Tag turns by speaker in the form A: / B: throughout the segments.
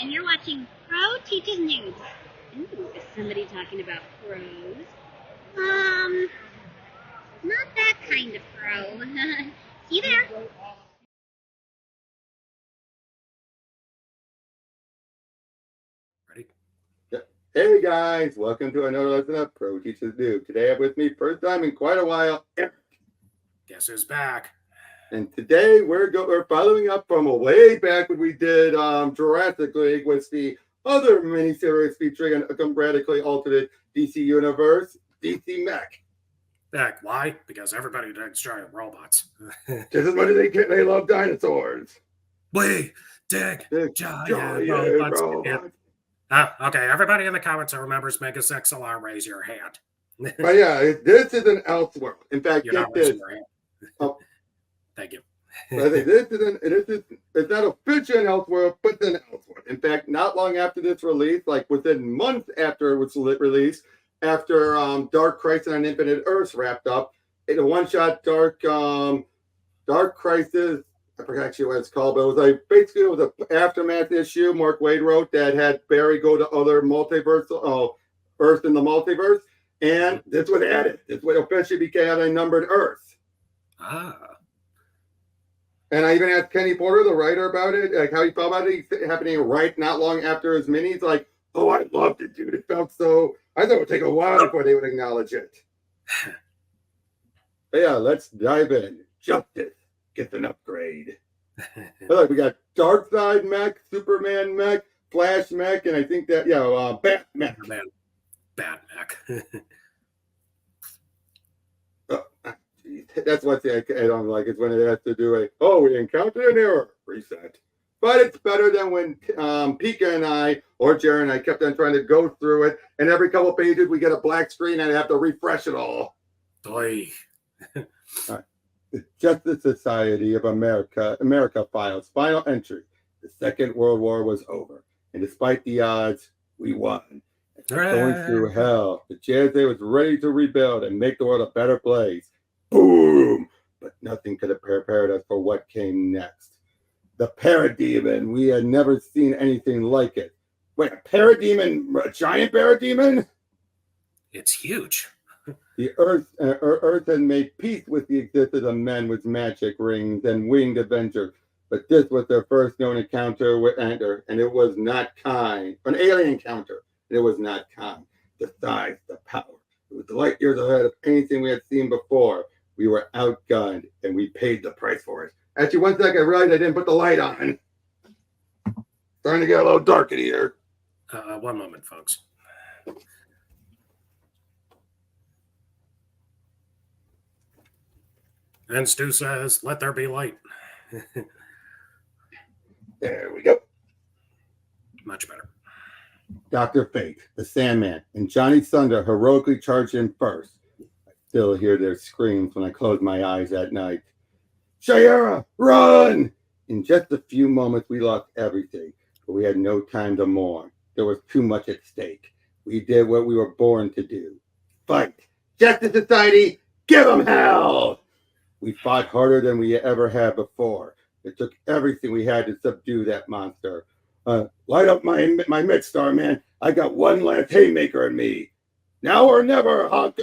A: and you're watching Pro Teaches Noobs. Ooh, is somebody talking about pros? Not that kind of pro. See you there.
B: Ready?
C: Yep. Hey guys, welcome to another lesson of Pro Teaches Noob. Today I'm with me, first time in quite a while, Eric.
B: Guess who's back?
C: And today we're following up from a way back when we did Jurassic League with the other miniseries featuring a radically alternate DC universe, DC Mech.
B: Heck, why? Because everybody digs giant robots.
C: Just as much as they love dinosaurs.
B: We dig giant robots. Okay, everybody in the comments that remembers Megas XLR, raise your hand.
C: But yeah, this is an Elseworld. In fact,
B: You're not raising your hand. Oh. Thank you.
C: I think it's not officially an Elseworld, but it's an Elseworld. In fact, not long after this release, like within months after it was released, after Dark Crisis on Infinite Earths wrapped up, in a one-shot Dark Crisis, I forgot actually what it's called, but it was like basically it was an aftermath issue Mark Waid wrote that had Barry go to other multiverse, Earth in the multiverse, and this was added. This would officially became a numbered Earth. And I even asked Kenny Porter, the writer, about it, like how he felt about it. He's happening right not long after his mini. He's like, "Oh, I loved it, dude. It felt so. I thought it would take a while before they would acknowledge it." But yeah, let's dive in. Justice gets an upgrade. Look, we got Darkseid Mech, Superman Mech, Flash Mech, and I think that Bat Mech.
B: Bat Mech.
C: That's what I don't like. It's when it has to do we encountered an error, reset. But it's better than when Pika and I, or Jared and I, kept on trying to go through it, and every couple pages we get a black screen and I have to refresh it all.
B: Boy.
C: All right. The Justice Society of America files final entry. The Second World War was over, and despite the odds, we won. Going through hell, the JSA was ready to rebuild and make the world a better place. Boom! But nothing could have prepared us for what came next. The parademon. We had never seen anything like it. Wait, a parademon? A giant parademon?
B: It's huge.
C: The Earth had made peace with the existence of men with magic rings and winged adventures. But this was their first known encounter with Ender, and it was not kind. An alien encounter, and it was not kind. The size, the power. It was light years ahead of anything we had seen before. We were outgunned, and we paid the price for it. Actually, one second, I realized I didn't put the light on. Starting to get a little dark in here.
B: One moment, folks. And Stu says, "Let there be light."
C: There we go.
B: Much better.
C: Dr. Fate, the Sandman, and Johnny Thunder heroically charged in first. I still hear their screams when I close my eyes at night. Shayera, run! In just a few moments, we lost everything, but we had no time to mourn. There was too much at stake. We did what we were born to do. Fight! Justice Society, give them hell! We fought harder than we ever had before. It took everything we had to subdue that monster. Light up my Midstar, man. I got one last haymaker in me. Now or never, Hawk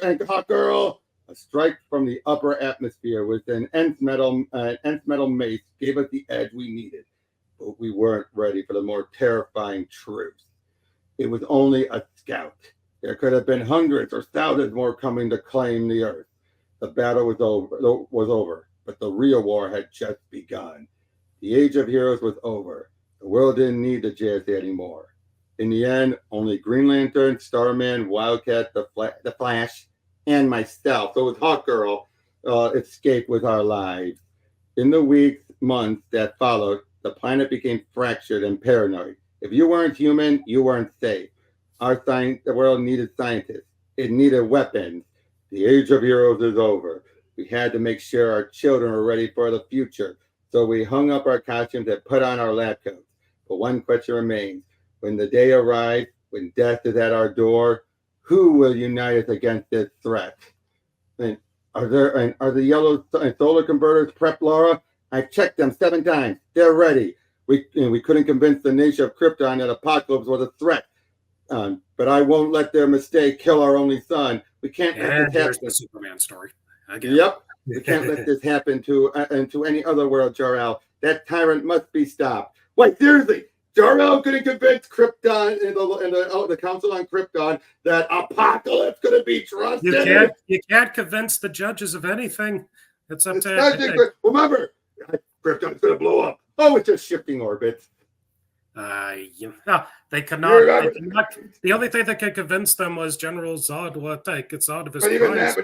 C: Girl. A strike from the upper atmosphere with an nth metal mace gave us the edge we needed, but we weren't ready for the more terrifying truth. It was only a scout. There could have been hundreds or thousands more coming to claim the Earth. The battle was over, but the real war had just begun. The Age of Heroes was over. The world didn't need the JSA anymore. In the end, only Green Lantern, Starman, Wildcat, the Flash, and myself, so with Hawk Girl, escaped with our lives. In the weeks, months that followed, the planet became fractured and paranoid. If you weren't human, you weren't safe. The world needed scientists. It needed weapons. The Age of Heroes is over. We had to make sure our children were ready for the future. So we hung up our costumes and put on our lab coats. But one question remains. When the day arrives, when death is at our door, who will unite us against this threat? And are the yellow and solar converters prepped, Laura? I've checked them 7 times. They're ready. We couldn't convince the nation of Krypton that Apokolips was a threat. But I won't let their mistake kill our only son. We can't let this
B: Here's
C: happen.
B: the Superman story.
C: Yep. We can't let this happen to any other world, Jor-El. That tyrant must be stopped. Wait, seriously, Jor-El couldn't convince Krypton and the Council on Krypton that Apokolips couldn't be trusted.
B: You can't convince the judges of anything. It's up to
C: remember, Krypton's going to blow up. Oh, it's just shifting orbits.
B: They could not. The only thing that could convince them was General Zod. It's out of his.
C: But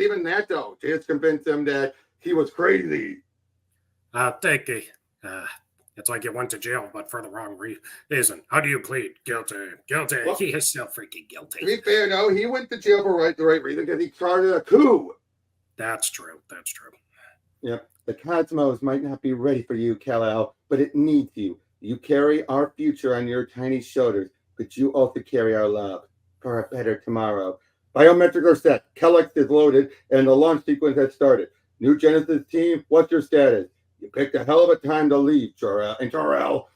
C: even that though, just convinced them that he was crazy.
B: It's like you went to jail, but for the wrong reason. How do you plead? Guilty. Well, he is so freaking guilty.
C: To be fair, no, he went to jail for the right reason because he started a coup.
B: That's true.
C: Yep. The cosmos might not be ready for you, Kal-El, but it needs you. You carry our future on your tiny shoulders, but you also carry our love for a better tomorrow. Biometrics are set. Kellex is loaded, and the launch sequence has started. New Genesis team, what's your status? You picked a hell of a time to leave, Jor-El. And Jor-El,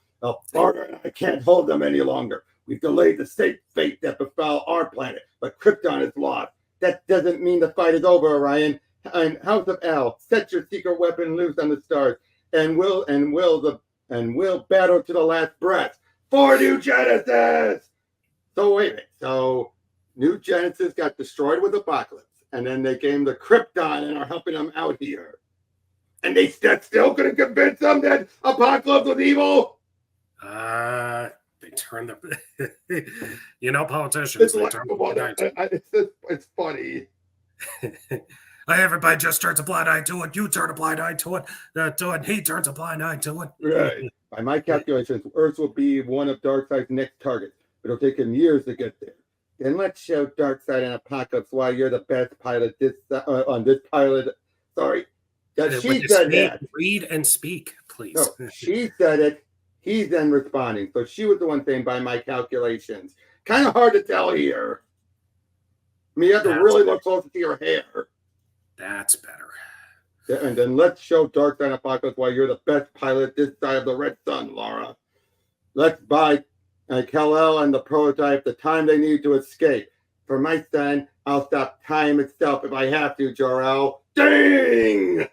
C: Barter and I can't hold them any longer. We've delayed the safe fate that befell our planet, but Krypton is lost. That doesn't mean the fight is over, Orion. And House of El, set your secret weapon loose on the stars, and we'll battle to the last breath for New Genesis. So wait a minute. So New Genesis got destroyed with Apokolips, and then they came to Krypton and are helping them out here. And they still couldn't convince them that Apokolips was evil.
B: They turned the politicians.
C: It's funny.
B: Everybody just turns a blind eye to it. You turn a blind eye to it. He turns a blind eye to it.
C: Right. By my calculations, Earth will be one of Darkseid's next targets. It'll take him years to get there. Then let's show Darkseid and Apokolips why you're the best pilot on this pilot. Sorry. She said that.
B: Read and speak, please.
C: No, she said it. He's then responding. So she was the one saying by my calculations. Kind of hard to tell here. I mean, you have to really look close to see her hair.
B: That's better.
C: Yeah, and then let's show Darkseid and Apokolips why you're the best pilot this side of the red sun, Laura. Let's buy Kal-El and the prototype the time they need to escape. For my son, I'll stop time itself if I have to, Jor-El. Ding!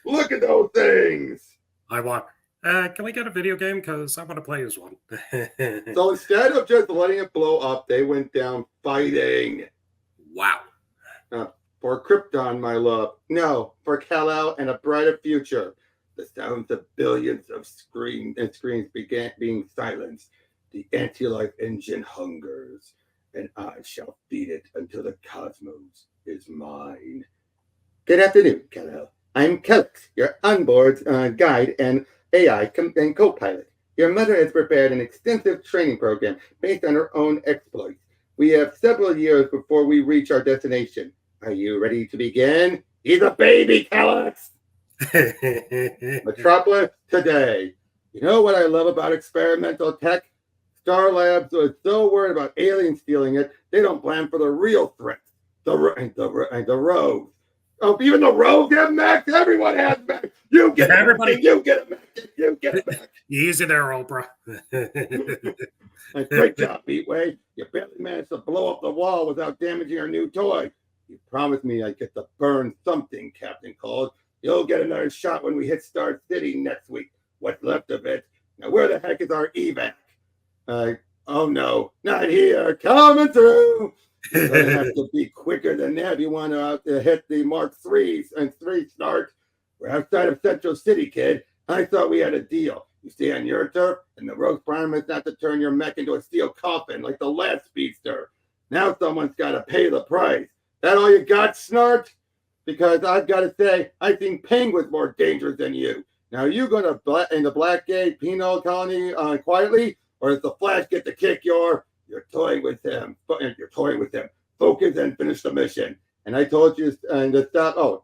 C: Look at those things!
B: I want... can we get a video game? Because I want to play as one.
C: So instead of just letting it blow up, they went down fighting.
B: Wow.
C: For Krypton, my love. No, for Kal-El and a brighter future. The sounds of billions of screens began being silenced. The anti-life engine hungers, and I shall feed it until the cosmos is mine. Good afternoon, Kal-El. I'm Kellex, your onboard guide and AI and co-pilot. Your mother has prepared an extensive training program based on her own exploits. We have several years before we reach our destination. Are you ready to begin? He's a baby, Kellex! Metropolis today. You know what I love about experimental tech? Star Labs was so worried about aliens stealing it, they don't plan for the real threats. The rogues. Oh, even the rogues have mechs. Everyone has mechs. You get everybody. You get a mech. You get a mech.
B: Easy there, Oprah.
C: Great job, Heatwave. You barely managed to blow up the wall without damaging our new toy. You promised me I'd get to burn something, Captain Cold. You'll get another shot when we hit Star City next week. What's left of it. Now, where the heck is our evac? Oh no, not here. Coming through. You're going to have to be quicker than that if you want to hit the Mark 3s and 3 start. We're outside of Central City, kid. I thought we had a deal. You stay on your turf, and the rogue's promise not to turn your mech into a steel coffin like the last speedster. Now someone's got to pay the price. That all you got, Snart? Because I've got to say, I think Penguin's more dangerous than you. Now, are you going to in the Blackgate penal colony quietly, or does the Flash get to kick your... You're toying with him. Focus and finish the mission. And I told you to stop. Oh,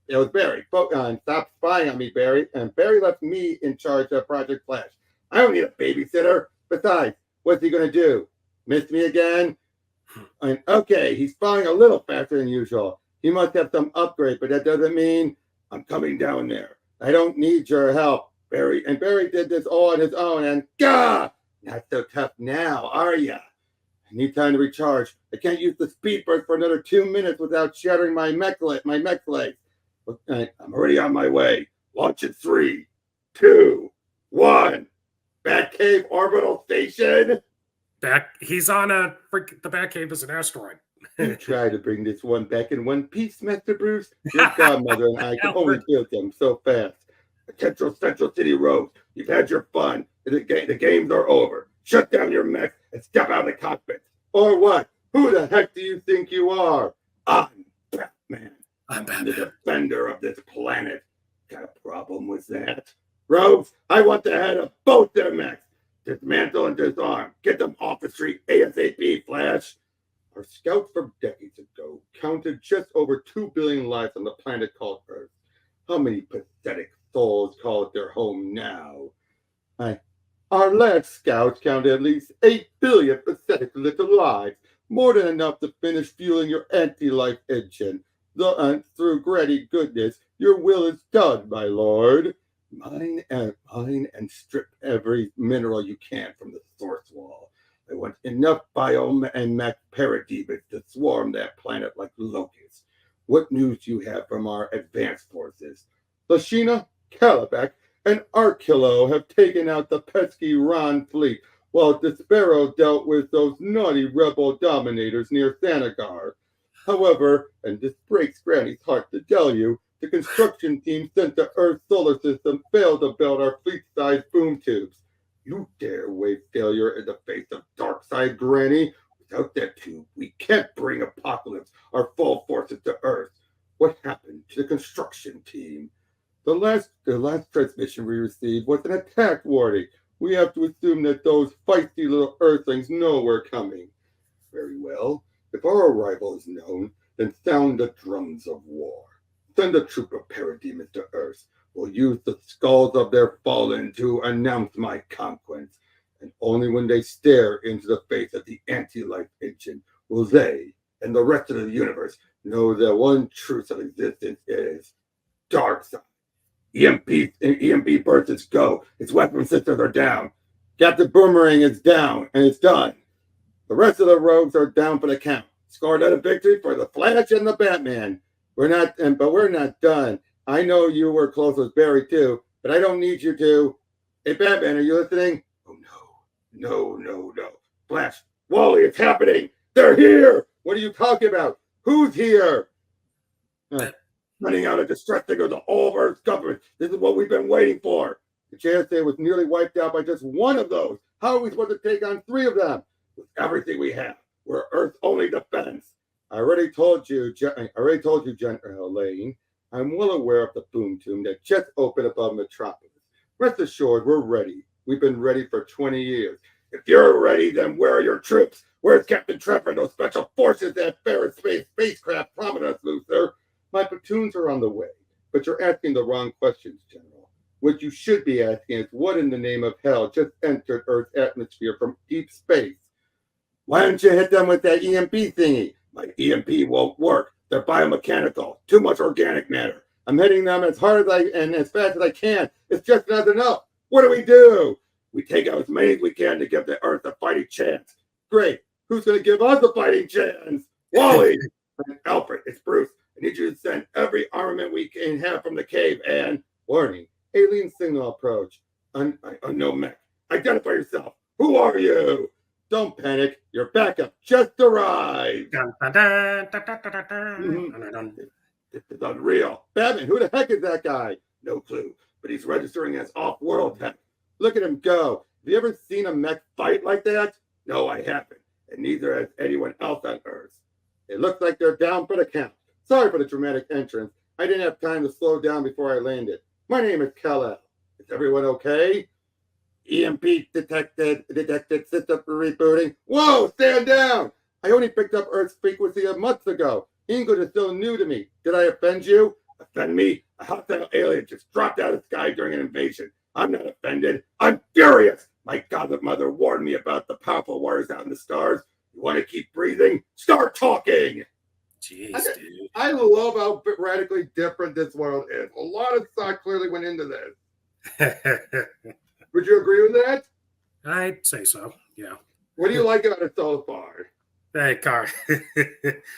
C: it was Barry. Stop spying on me, Barry. And Barry left me in charge of Project Flash. I don't need a babysitter. Besides, what's he going to do? Miss me again? And okay, he's flying a little faster than usual. He must have some upgrade, but that doesn't mean I'm coming down there. I don't need your help. Barry did this all on his own, and gah! Not so tough now, are ya? I need time to recharge. I can't use the speed burst for another 2 minutes without shattering my mech legs. I'm already on my way. Launch in 3, 2, 1. Batcave orbital station.
B: He's on the Batcave is an asteroid.
C: You try to bring this one back in one piece, Master Bruce. Your godmother and I can only build them so fast. Central City Road. You've had your fun. The games are over. Shut down your mech and step out of the cockpit. Or what? Who the heck do you think you are? I'm Batman. I'm the defender of this planet. Got a problem with that? Rogues, I want the head of both their mechs. Dismantle and disarm. Get them off the street ASAP, Flash. Our scouts from decades ago counted just over 2 billion lives on the planet called Earth. How many pathetic souls call it their home now? Our last scouts counted at least 8 billion pathetic little lives, more than enough to finish fueling your anti-life engine. Through gritty goodness, your will is done, my lord. Mine and strip every mineral you can from the source wall. I want enough biome and mech parademons to swarm that planet like locusts. What news do you have from our advanced forces? Lashina, Calabac, and Arkillo have taken out the pesky Ron fleet, while Despero dealt with those naughty rebel dominators near Thanagar. However, and this breaks Granny's heart to tell you, the construction team sent to Earth's solar system failed to build our fleet-sized boom tubes. You dare wave failure in the face of Darkseid, Granny? Without that tube, we can't bring Apokolips, our full forces, to Earth. What happened to the construction team? The last transmission we received was an attack warning. We have to assume that those feisty little Earthlings know we're coming. Very well. If our arrival is known, then sound the drums of war. Send a troop of parademons to Earth. We'll use the skulls of their fallen to announce my conquest. And only when they stare into the face of the anti-life engine will they and the rest of the universe know that one truth of existence is Darkseid. EMP bursts go. Its weapon systems are down. Captain Boomerang is down, and it's done. The rest of the rogues are down for the count. Score another victory for the Flash and the Batman. We're not done. I know you were close with Barry too, but I don't need you to. Hey, Batman, are you listening? Oh no. Flash, Wally, it's happening. They're here. What are you talking about? Who's here? Running out of distress signals to all of Earth's government. This is what we've been waiting for. The JSA was nearly wiped out by just one of those. How are we supposed to take on 3 of them? With everything we have, we're Earth's only defense. I already told you, General Lane. I'm well aware of the boom tube that just opened above Metropolis. Rest assured, we're ready. We've been ready for 20 years. If you're ready, then where are your troops? Where's Captain Trevor and those special forces that ferret spacecraft promised us, Luther? My platoons are on the way, but you're asking the wrong questions, General. What you should be asking is what in the name of hell just entered Earth's atmosphere from deep space? Why don't you hit them with that EMP thingy? My EMP won't work. They're biomechanical. Too much organic matter. I'm hitting them as hard and as fast as I can. It's just not enough. What do? We take out as many as we can to give the Earth a fighting chance. Great. Who's going to give us a fighting chance? Wally. Alfred, it's Bruce. I need you to send every armament we can have from the cave and... Warning. Alien signal approach. Unknown mech. Identify yourself. Who are you? Don't panic. Your backup just arrived. This is unreal. Batman, who the heck is that guy? No clue, but he's registering as off-world tech. Look at him go. Have you ever seen a mech fight like that? No, I haven't, and neither has anyone else on Earth. It looks like they're down for the count. Sorry for the dramatic entrance. I didn't have time to slow down before I landed. My name is Kal-El. Is everyone okay? EMP detected, system rebooting. Whoa, stand down! I only picked up Earth's frequency a month ago. English is still new to me. Did I offend you? Offend me? A hostile alien just dropped out of the sky during an invasion. I'm not offended. I'm furious. My godmother warned me about the powerful warriors out in the stars. You want to keep breathing? Start talking!
B: Jeez, dude.
C: I love how radically different this world is. A lot of thought clearly went into this. Would you agree with that?
B: I'd say so. Yeah.
C: What do you like about it so far?
B: Hey, Car.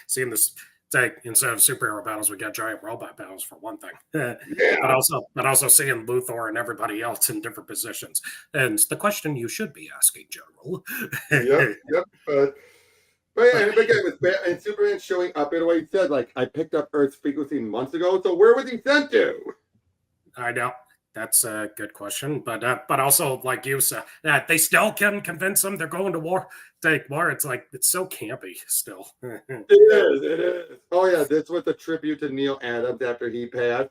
B: Seeing this, like, instead of superhero battles, we got giant robot battles for one thing.
C: Yeah.
B: But also seeing Luthor and everybody else in different positions. And the question you should be asking, General.
C: Yep. But yeah, and again, with and Superman showing up in a way he said, like, I picked up Earth's frequency months ago, so where was he sent to?
B: I know. That's a good question, but also, like you said, that they still can convince them they're going to war. Take war. It's like it's so campy still.
C: It is. Oh yeah, this was a tribute to Neil Adams after he passed,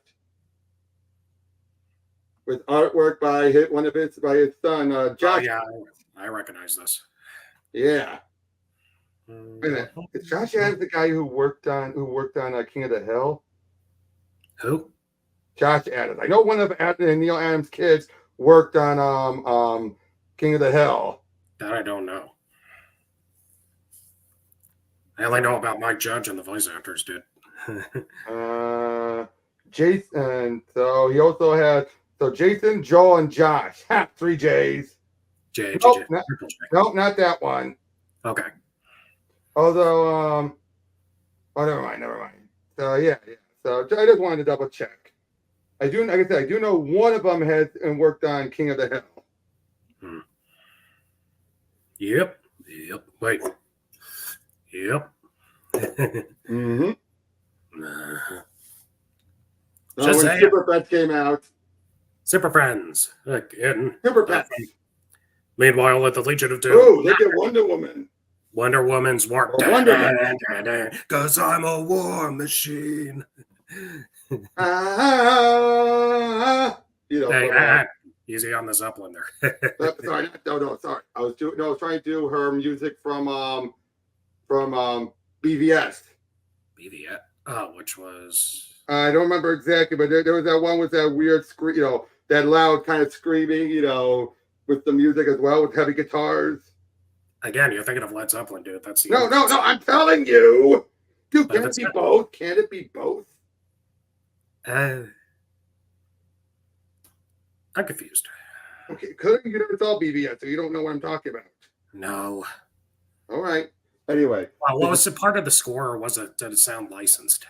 C: with artwork by his son, Josh.
B: Oh, yeah, I recognize this.
C: Yeah. Is Josh Adams the guy who worked on King of the Hill?
B: Who?
C: Josh Adams. I know one of Neil Adams' kids worked on King of the Hill.
B: That I don't know. I only know about Mike Judge and the voice actors did.
C: Jason. So he also had Jason, Joel, and Josh. Ha, 3 J's. Nope, not that one.
B: Okay.
C: Although, never mind. So yeah. So I just wanted to double check. Like I said, I do know one of them has and worked on King of the Hill.
B: Yep. Wait. Yep.
C: Mm-hmm.
B: Just
C: when Super Pets came out.
B: Super Friends again.
C: Super Pets.
B: Meanwhile, at the Legion of Doom.
C: Oh, look at Wonder Woman.
B: Wonder Woman's war. Because I'm a war machine. Easy on the Zeppelin there.
C: Sorry. I was trying to do her music from BVS.
B: BVS. Oh, which was
C: I don't remember exactly, but there was that one with that weird scream, that loud kind of screaming, with the music as well, with heavy guitars.
B: Again, you're thinking of Led Zeppelin, dude. That's the
C: no. I'm telling you, dude. Can it be both? Can it be both?
B: I'm confused.
C: Okay, because you never saw BVS, so you don't know what I'm talking about.
B: No.
C: All right. Anyway.
B: Well, was it part of the score, or did it sound licensed?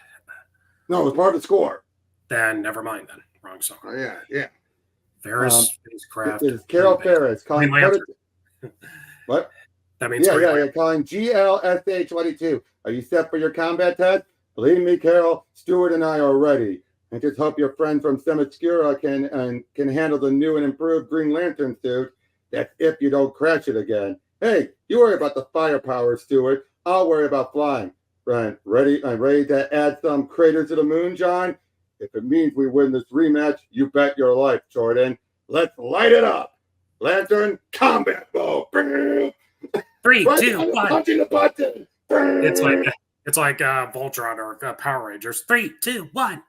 C: No, it was part of the score.
B: Then never mind. Then wrong song.
C: Oh yeah.
B: Ferris Spacecraft.
C: It's Carol Ferris calling. What?
B: That means
C: calling GLSH22. Are you set for your combat test? Believe me, Carol, Stewart and I are ready. And just hope your friend from Themyscira can handle the new and improved Green Lantern suit. That's if you don't crash it again. Hey, you worry about the firepower, Stewart. I'll worry about flying. Right, ready? I'm ready to add some craters to the moon, John. If it means we win this rematch, you bet your life, Jordan. Let's light it up. Lantern combat mode.
B: 3, 2, 1.
C: Punching the button.
B: It's like Voltron or Power Rangers. 3, 2, 1.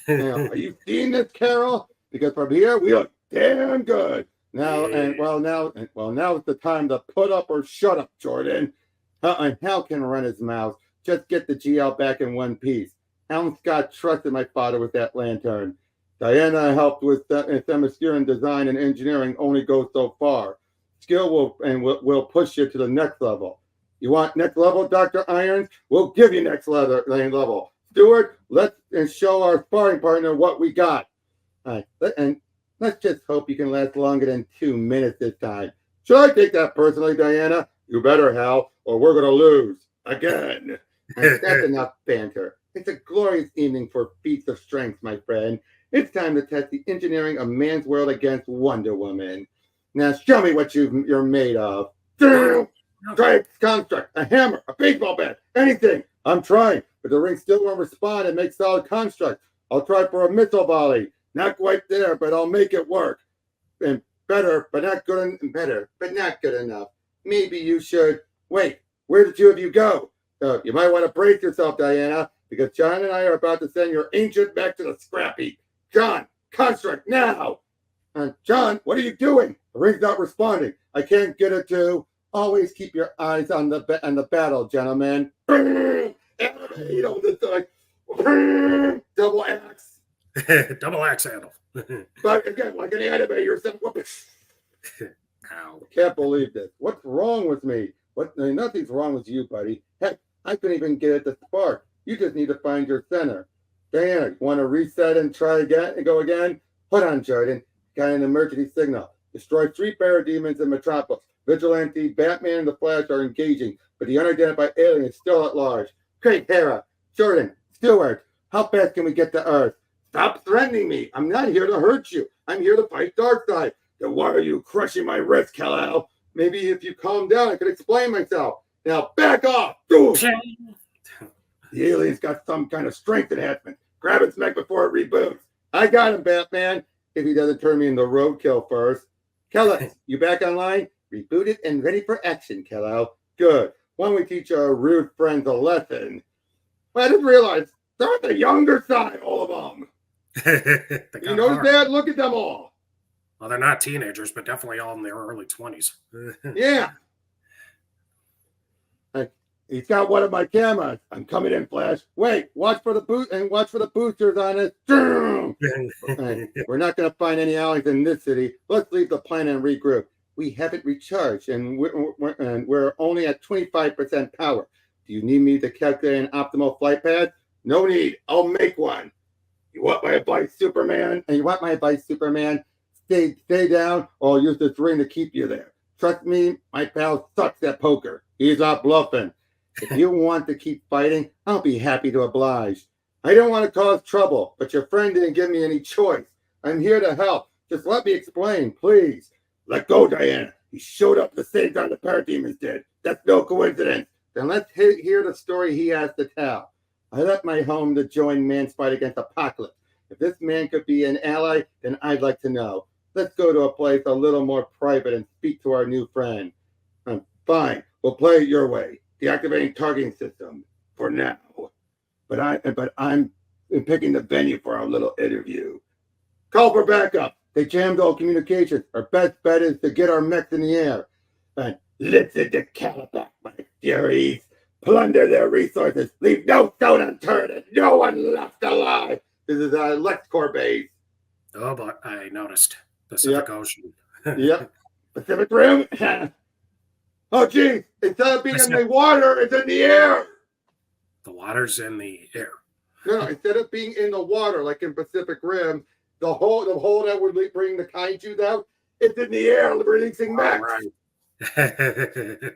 C: Now, are you seeing this, Carol? Because from here we look damn good. Now is the time to put up or shut up, Jordan. And Hal can run his mouth. Just get the GL back in one piece. Alan Scott trusted my father with that lantern. Diana helped with Themysciran design and engineering only goes so far. Skill will push you to the next level. You want next level, Dr. Irons? We'll give you next level. Stewart, let's show our sparring partner what we got. All right, and let's just hope you can last longer than 2 minutes this time. Should I take that personally, Diana? You better, Hal, or we're going to lose. Again. And that's enough banter. It's a glorious evening for feats of strength, my friend. It's time to test the engineering of man's world against Wonder Woman. Now show me what you're made of. Strike, construct, a hammer, a baseball bat, anything. I'm trying, but the ring still won't respond and make solid construct. I'll try for a missile volley. Not quite there, but I'll make it work. And better, but not good enough. Maybe you should. Wait, where did 2 of you go? You might want to brace yourself, Diana, because John and I are about to send your ancient back to the scrap heap. John, construct now. John, what are you doing? The ring's not responding. I can't get it to. Always keep your eyes on the battle, gentlemen. Double axe.
B: Double axe handle.
C: But again, like an anime, you're saying,
B: Ow.
C: I can't believe this. What's wrong with me? Nothing's wrong with you, buddy. Heck, I couldn't even get at the spark. You just need to find your center. Diana, you want to reset and try again and go again? Hold on, Jordan. Got an emergency signal. Destroy 3 parademons in Metropolis. Vigilante, Batman, and the Flash are engaging, but the unidentified alien is still at large. Great, Hera. Jordan, Stewart, how fast can we get to Earth? Stop threatening me. I'm not here to hurt you. I'm here to fight Darkseid. Then why are you crushing my wrist, Kal-El? Maybe if you calm down, I could explain myself. Now back off. The alien's got some kind of strength enhancement. Grab its mech before it reboots. I got him, Batman. If he doesn't turn me into roadkill first. Kal-El, you back online? Rebooted and ready for action, Kal-El. Good. Why don't we teach our rude friends a lesson? Well, I just realized they're on the younger side, all of them. You notice that? Look at them all.
B: Well, they're not teenagers, but definitely all in their early 20s.
C: Yeah. He's got one of my cameras. I'm coming in, Flash. Wait, watch for the boosters on it. We're not going to find any alleys in this city. Let's leave the planet and regroup. We haven't recharged, and we're only at 25% power. Do you need me to calculate an optimal flight path? No need. I'll make one. You want my advice, Superman? Stay down, or I'll use this ring to keep you there. Trust me, my pal sucks at poker. He's not bluffing. If you want to keep fighting, I'll be happy to oblige. I don't want to cause trouble, but your friend didn't give me any choice. I'm here to help. Just let me explain, please. Let go, Diana. He showed up the same time the parademons did. That's no coincidence. Then let's hear the story he has to tell. I left my home to join man's fight against Apokolips. If this man could be an ally, then I'd like to know. Let's go to a place a little more private and speak to our new friend. Fine. We'll play it your way. Deactivating targeting system for now. But I'm picking the venue for our little interview. Call for backup. They jammed all communications. Our best bet is to get our mechs in the air. And listen to Calabac, my furies. Plunder their resources. Leave no stone unturned and no one left alive. This is LexCorp base.
B: Oh, but I noticed. Pacific Ocean.
C: Yep. Pacific Rim. Oh, geez. Instead of being in the water, it's in the air.
B: The water's in the air.
C: No, instead of being in the water, like in Pacific Rim, the hole that would bring the kaijus out, it's in the air, releasing mechs.
B: Right.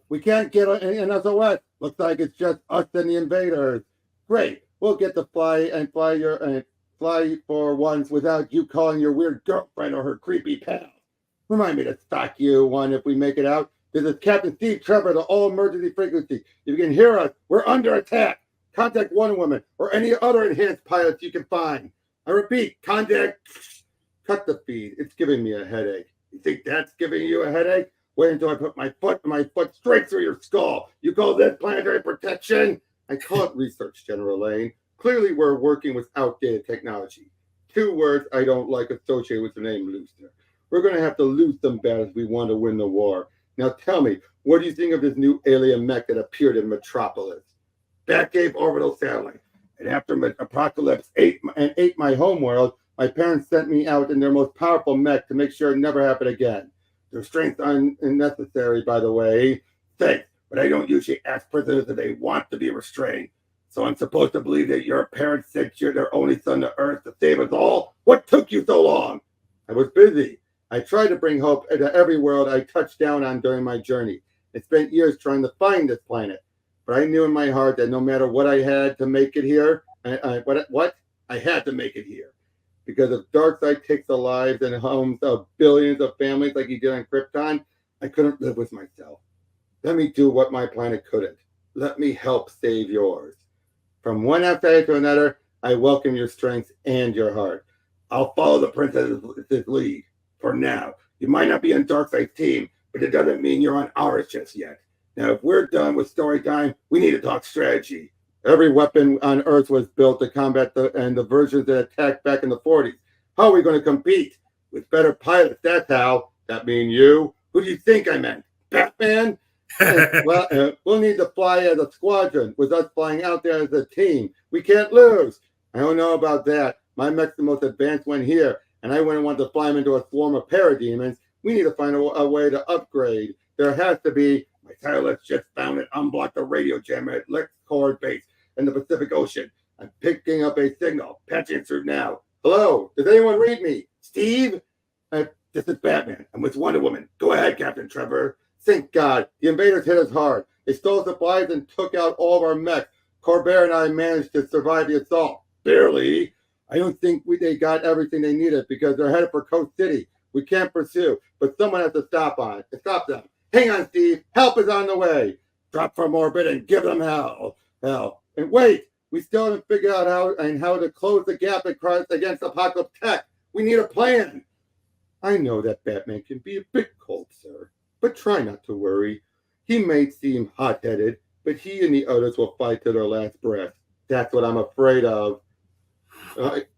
C: We can't get an SOS. Looks like it's just us and the invaders. Great. We'll get to fly for once without you calling your weird girlfriend or her creepy pal. Remind me to stalk you one if we make it out. This is Captain Steve Trevor to all emergency frequency. If you can hear us, we're under attack. Contact Wonder Woman or any other enhanced pilots you can find. I repeat, contact. Cut the feed. It's giving me a headache. You think that's giving you a headache? Wait until I put my foot straight through your skull. You call this planetary protection? I call it research, General Lane. Clearly, we're working with outdated technology. 2 words I don't like associated with the name Looster. We're going to have to lose some battles if we want to win the war. Now tell me, what do you think of this new alien mech that appeared in Metropolis? Batcave orbital satellite. And after Apokolips ate my homeworld, my parents sent me out in their most powerful mech to make sure it never happened again. Their strength unnecessary, by the way. Thanks, but I don't usually ask prisoners if they want to be restrained. So I'm supposed to believe that your parents sent you their only son to Earth to save us all? What took you so long? I was busy. I tried to bring hope to every world I touched down on during my journey. I spent years trying to find this planet, but I knew in my heart that no matter what I had to make it here, I had to make it here. Because if Darkseid takes the lives and homes of billions of families like he did on Krypton, I couldn't live with myself. Let me do what my planet couldn't. Let me help save yours. From one outsider to another, I welcome your strength and your heart. I'll follow the princess's lead. For now, you might not be on Darkseid's team, but it doesn't mean you're on ours just yet. Now, if we're done with story time, we need to talk strategy. Every weapon on Earth was built to combat the versions that attacked back in the 40s. How are we going to compete? With better pilots, that's how. That mean you? Who do you think I meant? Batman? We'll need to fly as a squadron, with us flying out there as a team. We can't lose. I don't know about that, My mech's the most advanced one here, and I wouldn't want to fly him into a swarm of parademons. We need to find a way to upgrade. There has to be. My pilots just found it. Unblocked the radio jammer at Lexcord Base in the Pacific Ocean. I'm picking up a signal. Patching through now. Hello? Does anyone read me? Steve? This is Batman. I'm with Wonder Woman. Go ahead, Captain Trevor. Thank God. The invaders hit us hard. They stole supplies and took out all of our mechs. Corbett and I managed to survive the assault. Barely. I don't think they got everything they needed because they're headed for Coast City. We can't pursue, but someone has to stop them. Hang on, Steve. Help is on the way. Drop from orbit and give them hell. And wait, we still haven't figured out how to close the gap against Apokolips tech. We need a plan. I know that Batman can be a bit cold, sir, but try not to worry. He may seem hot-headed, but he and the others will fight to their last breath. That's what I'm afraid of.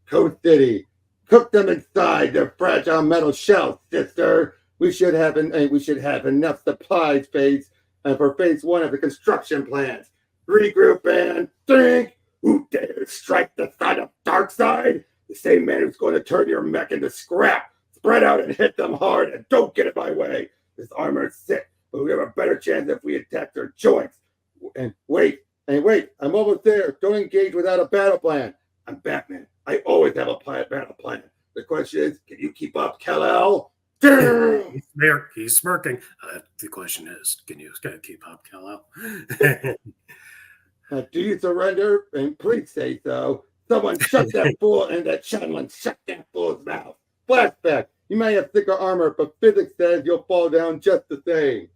C: Coast City. Cook them inside their fragile metal shells, sister. We should have enough supplies for phase 1 of the construction plans. Regroup and think. Who dares strike the side of Darkseid? The same man who's going to turn your mech into scrap. Spread out and hit them hard and don't get in my way. This armor is sick, but we have a better chance if we attack their joints. And wait, I'm almost there. Don't engage without a battle plan. I'm Batman. I always have a battle plan. The question is, can you keep up, Kal-El?
B: He's there. He's smirking. The question is, can you keep up, Kal-El?
C: Do you surrender? And please say so. Someone shut that fool and that Shetland shut that fool's mouth. Flashback. You may have thicker armor, but physics says you'll fall down just the same.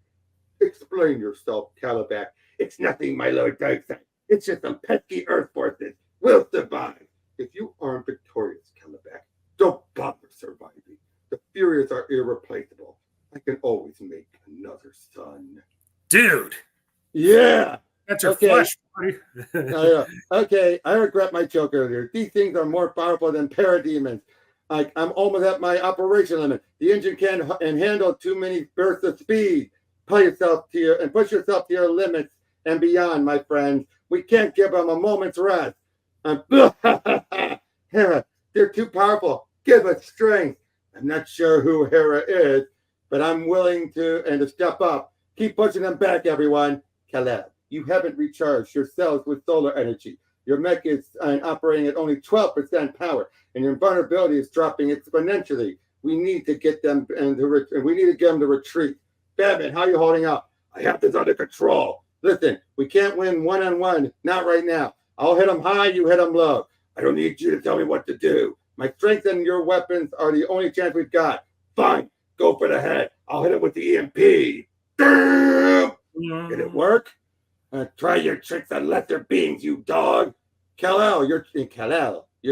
C: Explain yourself, Calabac. It's nothing, my Lord Darkseid. It's just some pesky Earth forces. We'll survive. If you aren't victorious, Calabac, don't bother surviving. The Furious are irreplaceable. I can always make another son.
B: Dude.
C: Yeah.
B: That's your flesh, buddy.
C: Okay, I regret my joke earlier. These things are more powerful than parademons. I'm almost at my operation limit. The engine can't handle too many bursts of speed. Push yourself to your limits and beyond, my friends. We can't give them a moment's rest. They're too powerful. Give us strength. I'm not sure who Hera is, but I'm willing to step up. Keep pushing them back, everyone. Kal-El, you haven't recharged your cells with solar energy. Your mech is operating at only 12% power, and your vulnerability is dropping exponentially. We need to get them to retreat. Batman, how are you holding up? I have this under control. Listen, we can't win one-on-one, not right now. I'll hit them high, you hit them low. I don't need you to tell me what to do. My strength and your weapons are the only chance we've got. Fine, go for the head. I'll hit it with the EMP. Did it work? Try your tricks on lesser beings, you dog. Kal-El, your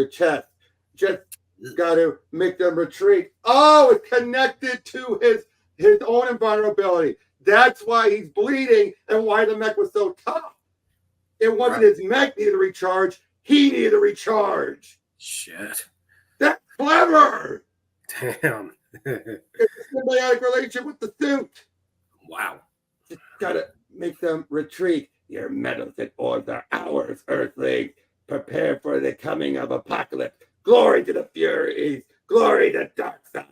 C: chest. Just got to make them retreat. Oh, it's connected to his own invulnerability. That's why he's bleeding and why the mech was so tough. It wasn't his mech needed to recharge. He needed to recharge.
B: Shit.
C: That's clever.
B: Damn.
C: It's a symbiotic relationship with the suit.
B: Wow.
C: Just gotta make them retreat. Your metals and ores are ours, Earthlings. Prepare for the coming of Apokolips. Glory to the Furies. Glory to Darkseid.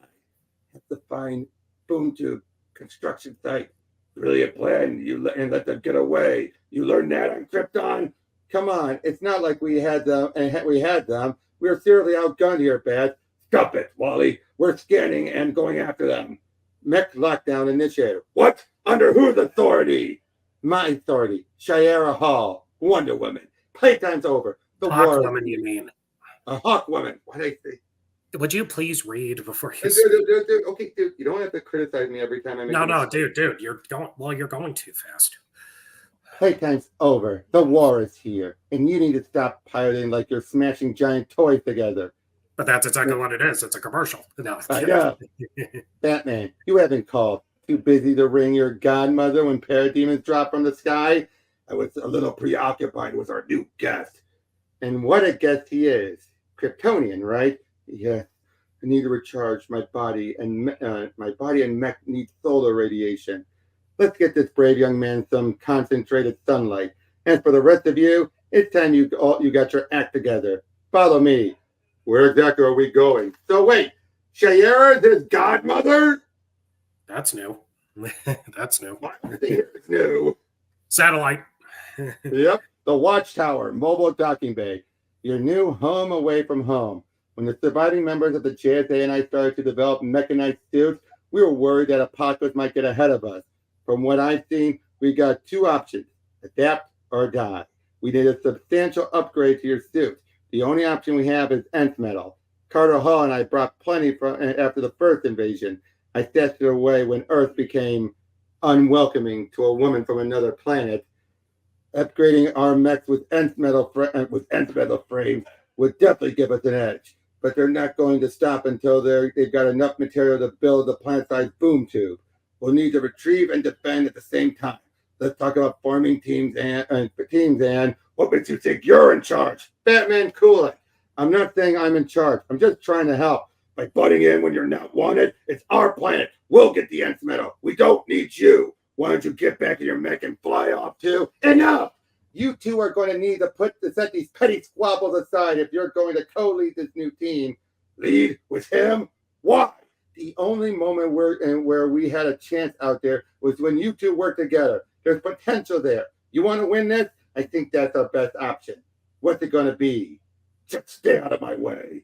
C: Have to find boom tube construction site. Brilliant plan. And let them get away. You learned that on Krypton? Come on. It's not like we had them. We were seriously outgunned here, Bat. Stop it, Wally. We're scanning and going after them. Mech lockdown initiated. What? Under whose authority? My authority. Shiera Hall. Wonder Woman. Playtime's over. The
B: Hawk Woman, you mean?
C: A Hawk Woman. What did I say?
B: Would you please read before you
C: dude, okay, dude, you don't have to criticize me every time I make
B: No, dude, you're going too fast.
C: Playtime's over. The war is here. And you need to stop piloting like you're smashing giant toys together.
B: But that's exactly what it is. It's a commercial. No,
C: I know. Batman, you haven't called. Too busy to ring your godmother when parademons drop from the sky? I was a little preoccupied with our new guest. And what a guest he is. Kryptonian, right? Yeah. I need to recharge my body, and mech need solar radiation. Let's get this brave young man some concentrated sunlight. And for the rest of you, it's time you got your act together. Follow me. Where exactly are we going? So wait, Shayera is his godmother?
B: That's new. That's new.
C: What? It's new.
B: Satellite.
C: Yep, the Watchtower, mobile docking bay. Your new home away from home. When the surviving members of the JSA and I started to develop mechanized suits, we were worried that Apokolips might get ahead of us. From what I've seen, we got two options, adapt or die. We need a substantial upgrade to your suits. The only option we have is nth metal. Carter Hall and I brought plenty after the first invasion. I stashed it away when Earth became unwelcoming to a woman from another planet. Upgrading our mechs with nth metal frames would definitely give us an edge. But they're not going to stop until they've got enough material to build the planet-sized boom tube. We'll need to retrieve and defend at the same time. Let's talk about forming teams and what makes you think you're in charge? Batman, cool it. I'm not saying I'm in charge. I'm just trying to help. By butting in when you're not wanted, it's our planet. We'll get the nth metal. We don't need you. Why don't you get back in your mech and fly off too? Enough! You two are going to need to set these petty squabbles aside if you're going to co-lead this new team. Lead with him? Why? The only moment where we had a chance out there was when you two worked together. There's potential there. You want to win this? I think that's our best option. What's it going to be? Just stay out of my way.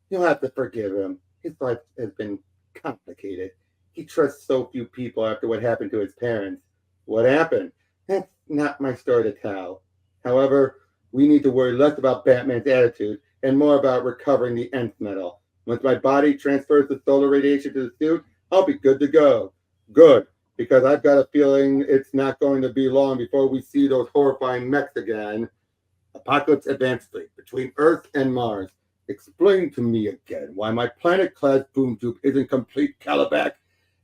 C: You'll have to forgive him. His life has been complicated. He trusts so few people after what happened to his parents. What happened? That's not my story to tell. However, we need to worry less about Batman's attitude and more about recovering the nth metal. Once my body transfers the solar radiation to the suit, I'll be good to go. Good, because I've got a feeling it's not going to be long before we see those horrifying mechs again. Apokolips Advanced Fleet, between Earth and Mars. Explain to me again why my planet-class boom tube isn't complete, Calabac.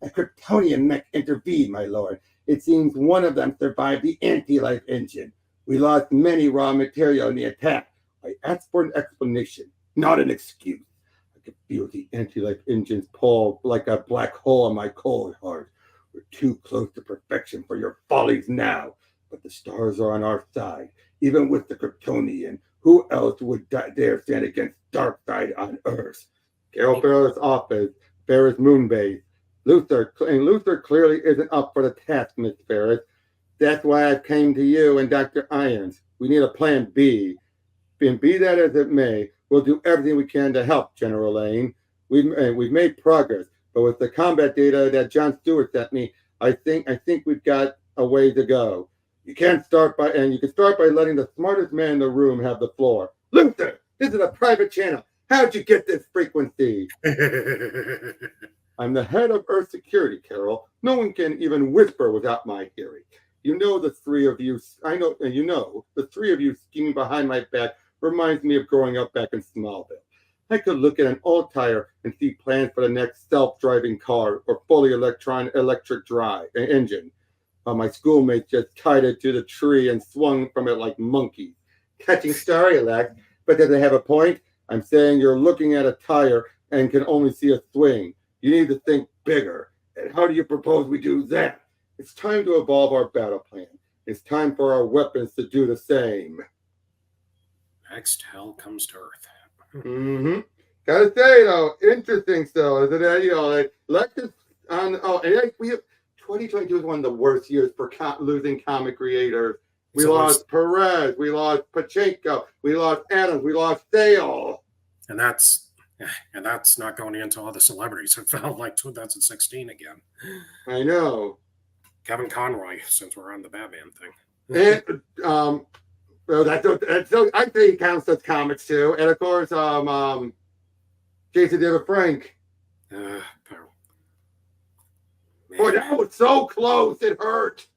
C: A Kryptonian mech intervened, my lord. It seems one of them survived the anti-life engine. We lost many raw material in the attack. I asked for an explanation, not an excuse. I could feel the anti-life engine's pull like a black hole on my cold heart. We're too close to perfection for your follies now, but the stars are on our side. Even with the Kryptonian, who else would dare stand against Darkseid on Earth? Carol Farrell's office, Ferris Moonbase. Luther clearly isn't up for the task, Miss Ferris. That's why I came to you and Dr. Irons. We need a plan B. And be that as it may, we'll do everything we can to help, General Lane. We've made progress, but with the combat data that John Stewart sent me, I think we've got a way to go. You can start by letting the smartest man in the room have the floor. Luther, this is a private channel. How'd you get this frequency? I'm the head of Earth security, Carol. No one can even whisper without my hearing. The three of you scheming behind my back reminds me of growing up back in Smallville. I could look at an old tire and see plans for the next self-driving car or fully electric drive engine. My schoolmates just tied it to the tree and swung from it like monkeys. Catching starry, Alex, but does it have a point? I'm saying you're looking at a tire and can only see a swing. You need to think bigger. And how do you propose we do that? It's time to evolve our battle plan. It's time for our weapons to do the same.
B: Next, hell comes to Earth.
C: Mm-hmm. Gotta say, though, interesting still, isn't it? Lexus on, we have 2022 is one of the worst years for losing comic creators. We lost Perez, we lost Pachenko, we lost Adams, we lost Dale.
B: And that's not going into all the celebrities. It felt like 2016 again.
C: I know.
B: Kevin Conroy, since we're on the Batman thing.
C: And well, I think he counts as comics too. And of course, Jason David Frank. Boy, that was so close. It hurt.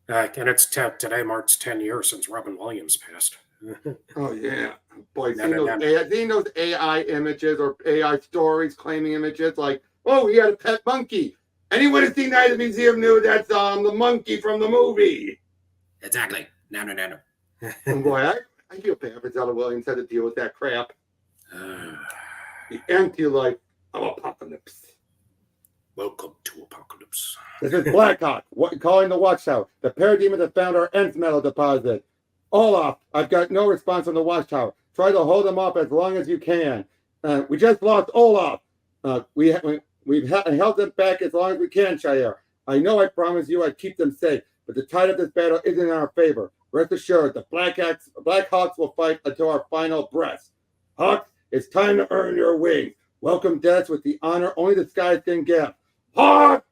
B: And it's today marks 10 years since Robin Williams passed.
C: Oh, yeah. Boy, seeing those AI images or AI stories claiming images like, oh, he had a pet monkey. Anyone who's seen Night at the Museum knew that's the monkey from the movie.
B: Exactly. No.
C: Boy, I feel bad for Zella Williams had to deal with that crap. The anti-life of Apokolips.
B: Welcome to Apokolips.
C: This is Blackhawk, calling the Watchtower. The parademons have found our nth metal deposit. Olaf, I've got no response from the Watchtower. Try to hold them off as long as you can. We just lost Olaf. We've held them back as long as we can, Shire. I know I promised you I'd keep them safe, but the tide of this battle isn't in our favor. Rest assured, the Black Hawks will fight until our final breath. Hawks, it's time to earn your wings. Welcome death with the honor only the skies can give. Hawk!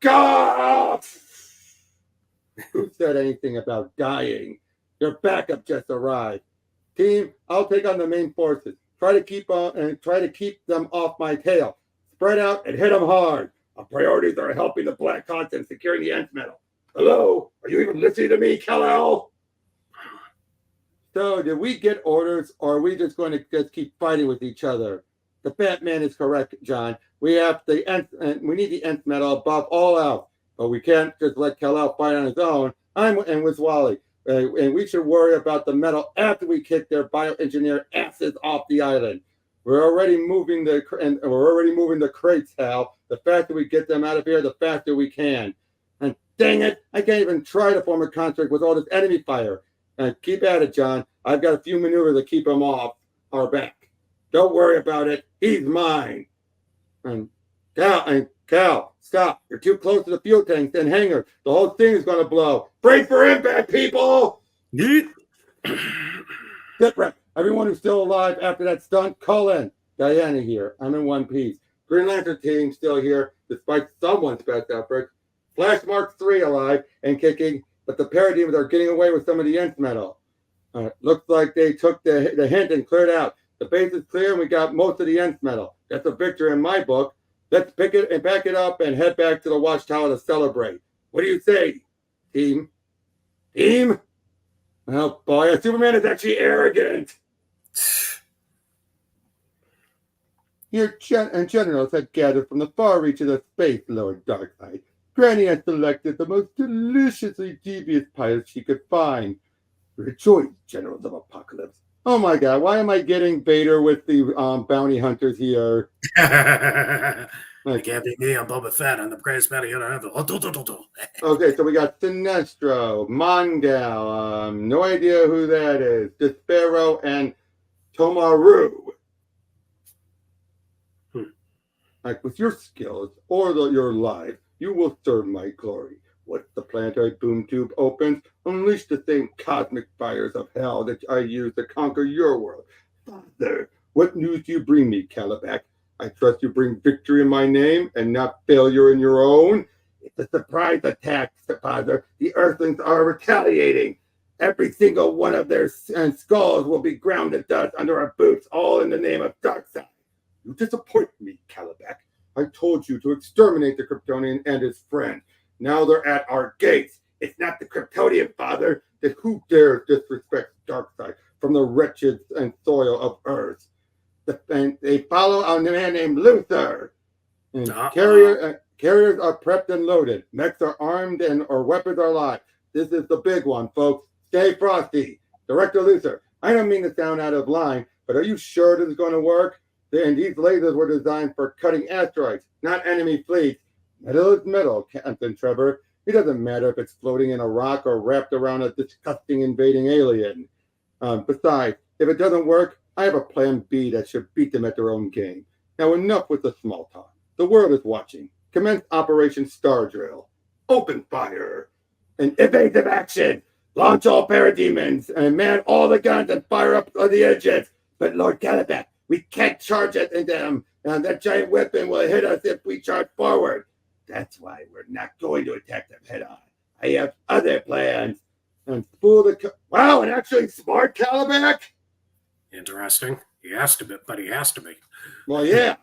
C: Who said anything about dying? Your backup just arrived. Team, I'll take on the main forces. Try to keep them off my tail. Spread out and hit them hard. Our priorities are helping the Black Hawks and securing the Nth Medal. Hello? Are you even listening to me, Kal-El? So, did we get orders, or are we just going to just keep fighting with each other? The Batman is correct, John. We need the Nth Medal above all else, but we can't just let Kal-El fight on his own. And with Wally, and we should worry about the medal after we kick their bioengineered asses off the island. We're already moving the crates, Hal. The faster we get them out of here, the faster we can. And dang it, I can't even try to form a contract with all this enemy fire. And keep at it, John. I've got a few maneuvers to keep him off our back. Don't worry about it. He's mine. And Cal, stop. You're too close to the fuel tanks and hangar. The whole thing is going to blow. Brace for impact, people! Sit rep. Everyone who's still alive after that stunt, call in. Diana here. I'm in one piece. Green Lantern team still here, despite someone's best efforts. Flash Mark 3 alive and kicking, but the parademons are getting away with some of the Nth Medal. Looks like they took the hint and cleared out. The base is clear and we got most of the Nth Medal. That's a victory in my book. Let's pick it and back it up and head back to the watchtower to celebrate. What do you say, team? Team? Oh boy, Superman is actually arrogant. Your generals had gathered from the far reaches of space, Lord Darkseid. Granny had selected the most deliciously devious pilots she could find. Rejoice, generals of Apokolips. Oh my god, why am I getting Vader with the bounty hunters here?
B: It can't be me, I'm Boba Fett, and the greatest bounty hunter ever.
C: Okay, so we got Sinestro, Mongal, no idea who that is, Despero, and Tomaru. Like with your skills or your life, you will serve my glory. Once the planetary boom tube opens, unleash the same cosmic fires of hell that I used to conquer your world. Father, what news do you bring me, Calabac? I trust you bring victory in my name and not failure in your own. It's a surprise attack, Father. The Earthlings are retaliating. Every single one of their skulls will be ground to dust under our boots, all in the name of Darkseid. You disappoint me, Calabac. I told you to exterminate the Kryptonian and his friend. Now they're at our gates. It's not the Kryptonian, Father. That who dares disrespect Darkseid from the wretched and soil of Earth? And they follow a man named Luther. And carriers are prepped and loaded. Mechs are armed and or weapons are live. This is the big one, folks. Stay frosty. Director Luther, I don't mean to sound out of line, but are you sure this is going to work? And these lasers were designed for cutting asteroids, not enemy fleets. Metal is metal, Captain Trevor. It doesn't matter if it's floating in a rock or wrapped around a disgusting invading alien. Besides, if it doesn't work, I have a plan B that should beat them at their own game. Now enough with the small talk. The world is watching. Commence Operation Star Drill. Open fire. An evasive action. Launch all parademons and man all the guns and fire up on the edges. But Lord Calabac, we can't charge it into them, and that giant weapon will hit us if we charge forward. That's why we're not going to attack them head on. I have other plans. And spool the... Wow, and actually smart, Calabac?
B: Interesting. He has to be, but he has to be.
C: Well, yeah.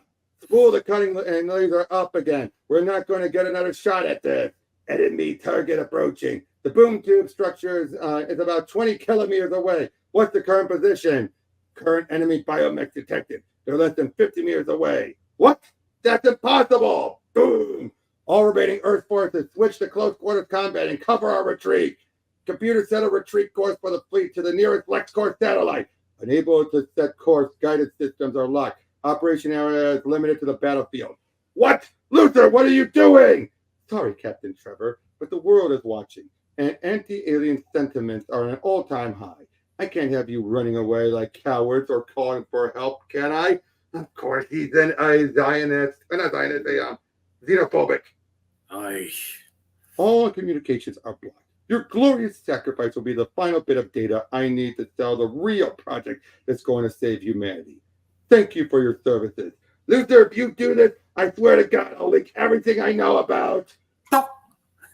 C: Spool the cutting and laser up again. We're not going to get another shot at this. Enemy target approaching. The boom tube structure is about 20 kilometers away. What's the current position? Current enemy biomech detected. They're less than 50 meters away. What? That's impossible! Boom! All remaining Earth forces switch to close quarters combat and cover our retreat. Computer set a retreat course for the fleet to the nearest LexCorp satellite. Unable to set course, guided systems are locked. Operation area is limited to the battlefield. What? Luther, what are you doing? Sorry, Captain Trevor, but the world is watching, and anti-alien sentiments are at an all-time high. I can't have you running away like cowards or calling for help, can I? Of course, he's a Zionist, not Zionist, xenophobic. All communications are blocked. Your glorious sacrifice will be the final bit of data I need to sell the real project that's going to save humanity. Thank you for your services. Luther, if you do this, I swear to God, I'll leak everything I know about.
B: Stop.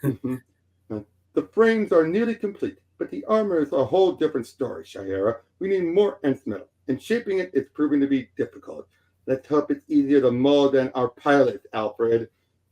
C: The frames are nearly complete, but the armor is a whole different story, Shayera. We need more ends metal, and shaping it is proving to be difficult. Let's hope it's easier to mold than our pilots, Alfred.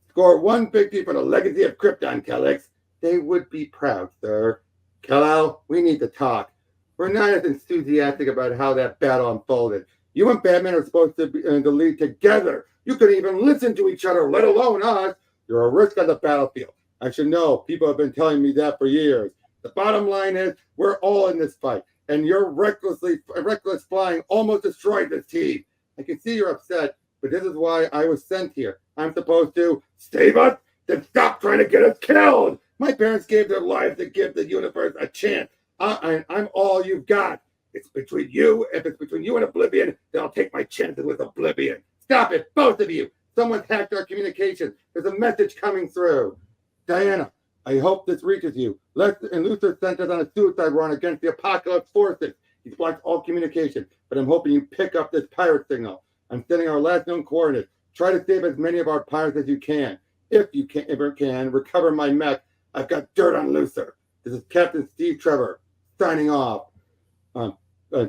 C: Score 150 for the legacy of Krypton, Kellex. They would be proud, sir. Kal-El, we need to talk. We're not as enthusiastic about how that battle unfolded. You and Batman are supposed to be the lead together. You couldn't even listen to each other, let alone us. You're a risk on the battlefield. I should know. People have been telling me that for years. The bottom line is, we're all in this fight, and your reckless flying almost destroyed this team. I can see you're upset, but this is why I was sent here. I'm supposed to save us? Then stop trying to get us killed. My parents gave their lives to give the universe a chance. I'm all you've got. It's between you. If it's between you and Oblivion, then I'll take my chances with Oblivion. Stop it, both of you. Someone's hacked our communication. There's a message coming through. Diana, I hope this reaches you. Luther sent us on a suicide run against the Apokolips forces. He's blocked all communication, but I'm hoping you pick up this pirate signal. I'm sending our last known coordinates. Try to save as many of our pirates as you can. If you can, recover my mech. I've got dirt on Luther. This is Captain Steve Trevor, signing off.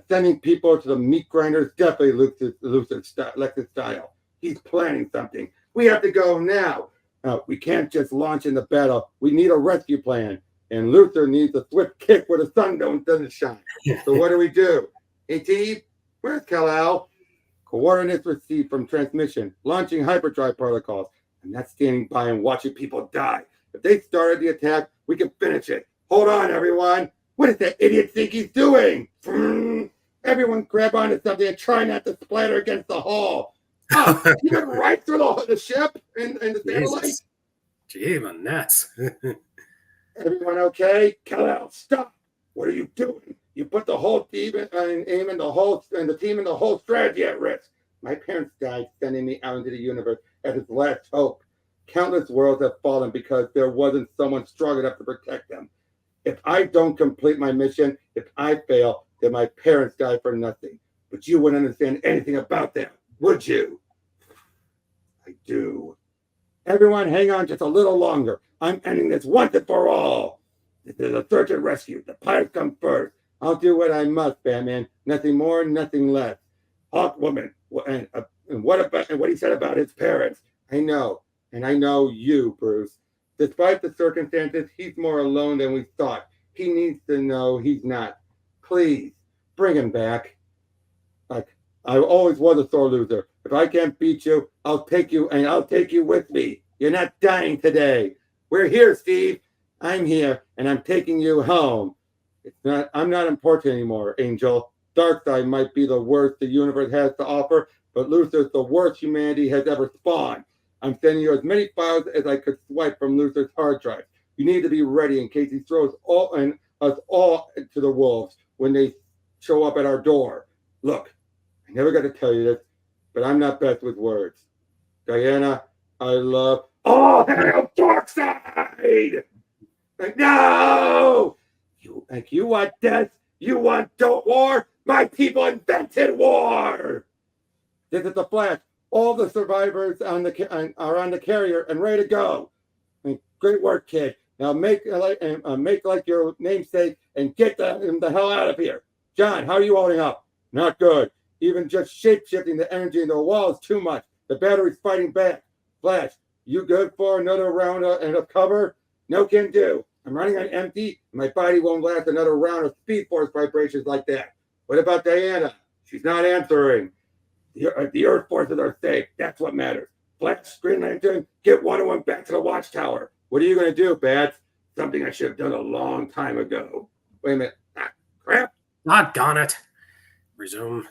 C: Sending people to the meat grinders, definitely Luther's style. He's planning something. We have to go now. We can't just launch into battle. We need a rescue plan. And Luther needs a swift kick where the sun doesn't shine. So what do? Hey, Steve, where's Kal-El? Coordinates received from transmission. Launching hyperdrive protocols. I'm not standing by and watching people die. If they started the attack, we can finish it. Hold on, everyone. What does that idiot think he's doing? Everyone grab onto something and try not to splatter against the hull. Oh, you went right through the ship and the satellite?
B: Gee, my nuts.
C: Everyone okay? Kal-El, stop. What are you doing? You put the whole team and the team and the whole strategy at risk. My parents died sending me out into the universe as its last hope. Countless worlds have fallen because there wasn't someone strong enough to protect them. If I don't complete my mission, if I fail, then my parents die for nothing. But you wouldn't understand anything about them, would you? I do. Everyone, hang on just a little longer. I'm ending this once and for all. This is a search and rescue. The pirates come first. I'll do what I must, Batman. Nothing more, nothing less. Hawkwoman, and what he said about his parents. I know, and I know you, Bruce. Despite the circumstances, he's more alone than we thought. He needs to know he's not. Please, bring him back. I always was a sore loser. If I can't beat you, I'll take you with me. You're not dying today. We're here, Steve. I'm here, and I'm taking you home. I'm not important anymore, Angel. Darkseid might be the worst the universe has to offer, but Luthor's the worst humanity has ever spawned. I'm sending you as many files as I could swipe from Luthor's hard drive. You need to be ready in case he throws us all to the wolves when they show up at our door. Look, I never got to tell you this, but I'm not best with words. Diana, I love all hail Darkseid! No! You want death? You want war? My people invented war! This is the Flash. All the survivors are on the carrier and ready to go. Great work, kid. Now make like your namesake and get the hell out of here. John, how are you holding up? Not good. Even just shape-shifting the energy into a wall is too much. The battery's fighting back. Flash, you good for another round of cover? No can do. I'm running on empty, and my body won't last another round of speed force vibrations like that. What about Diana? She's not answering. The Earth forces are safe. That's what matters. Flash, Green Lantern, get one of them back to the watchtower. What are you going to do, Bats? Something I should have done a long time ago. Wait a minute. Crap.
B: Doggone it. Resume.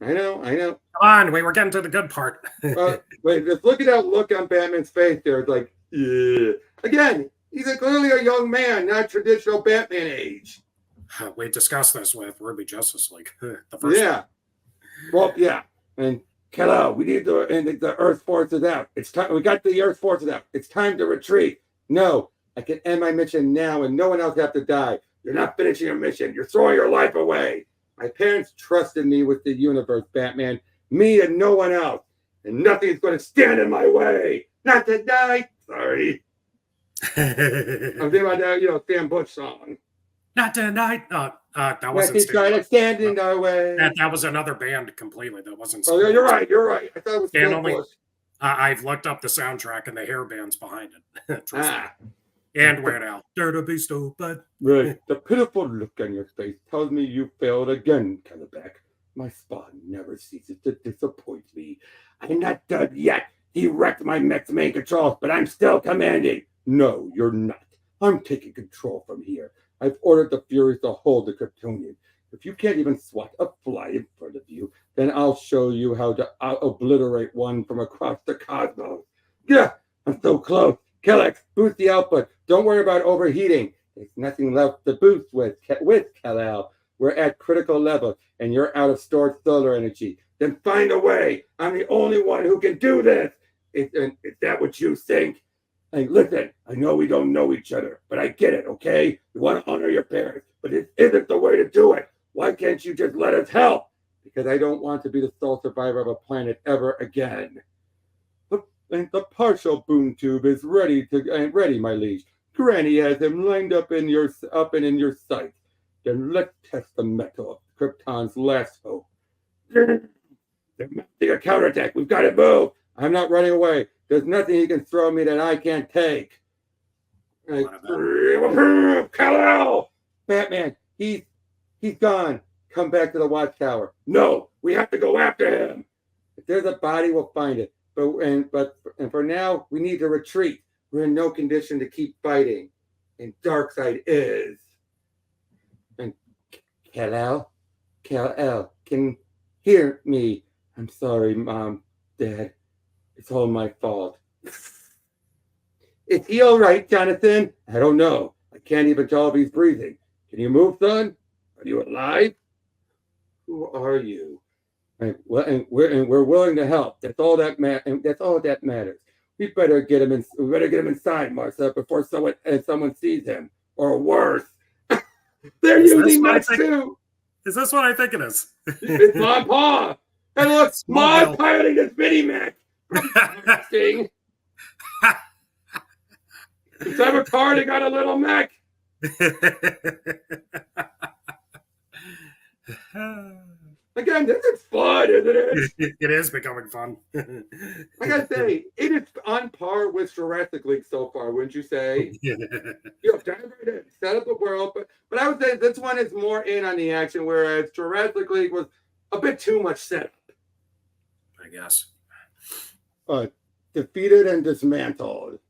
C: I know.
B: Come on, we were getting to the good part.
C: Wait, just look at that look on Batman's face there. It's like, yeah. Again, he's clearly a young man, not traditional Batman age.
B: We discussed this with Ruby Justice League. The first
C: Yeah. Well, yeah. And Kal-El, we need the Earth forces out. It's time. We got the Earth forces out. It's time to retreat. No, I can end my mission now, and no one else have to die. You're not finishing your mission. You're throwing your life away. My parents trusted me with the universe, Batman. Me and no one else. And nothing's going to stand in my way. Not tonight. Sorry. I'm thinking about that, Stan Bush song.
B: Not tonight. That wasn't
C: Nothing's trying to stand in our way.
B: That was another band completely. That wasn't.
C: Oh, yeah, you're right. You're right. I thought it was Stan Bush.
B: I've looked up the soundtrack and the hair bands behind it. And Weird Al. Dare to be stupid.
C: Right. The pitiful look on your face tells me you failed again, Kennebec. My spawn never ceases to disappoint me. I'm not done yet. He wrecked my mech's main controls, but I'm still commanding. No, you're not. I'm taking control from here. I've ordered the Furies to hold the Kryptonian. If you can't even swat a fly in front of you, then I'll show you how to obliterate one from across the cosmos. Yeah, I'm so close. Kelex, boost the output. Don't worry about overheating. There's nothing left to boost with Kal-El. We're at critical level, and you're out of stored solar energy. Then find a way. I'm the only one who can do this. Is that what you think? Hey, listen, I know we don't know each other, but I get it, okay? You want to honor your parents, but it isn't the way to do it. Why can't you just let us help? Because I don't want to be the sole survivor of a planet ever again. The partial boom tube is ready, my liege. Granny has him lined up in your sight. Then let's test the metal of Krypton's last hope. They're mounting a counterattack. We've got to move. I'm not running away. There's nothing he can throw me that I can't take. Kal-El! Batman, he's gone. Come back to the watchtower. No, we have to go after him. If there's a body, we'll find it. But for now, we need to retreat. We're in no condition to keep fighting. And Darkseid is. And Kal-El, can hear me. I'm sorry, Mom, Dad. It's all my fault. Is he all right, Jonathan? I don't know. I can't even tell if he's breathing. Can you move, son? Are you alive? Who are you? And we're willing to help. That's all that matters. We better get him in. We better get him inside, Martha, before someone sees him, or worse. They're using Mech too.
B: Is this what I think it is?
C: It's my paw. And look, Mom piloting this mini Mech. Since I'm a card, I got a little Mech. Again, this is fun, isn't it?
B: It is becoming fun.
C: I gotta say, it is on par with Jurassic League so far, wouldn't you say? Dive right in, set up the world, but I would say this one is more in on the action, whereas Jurassic League was a bit too much setup.
B: I guess.
C: Defeated and dismantled.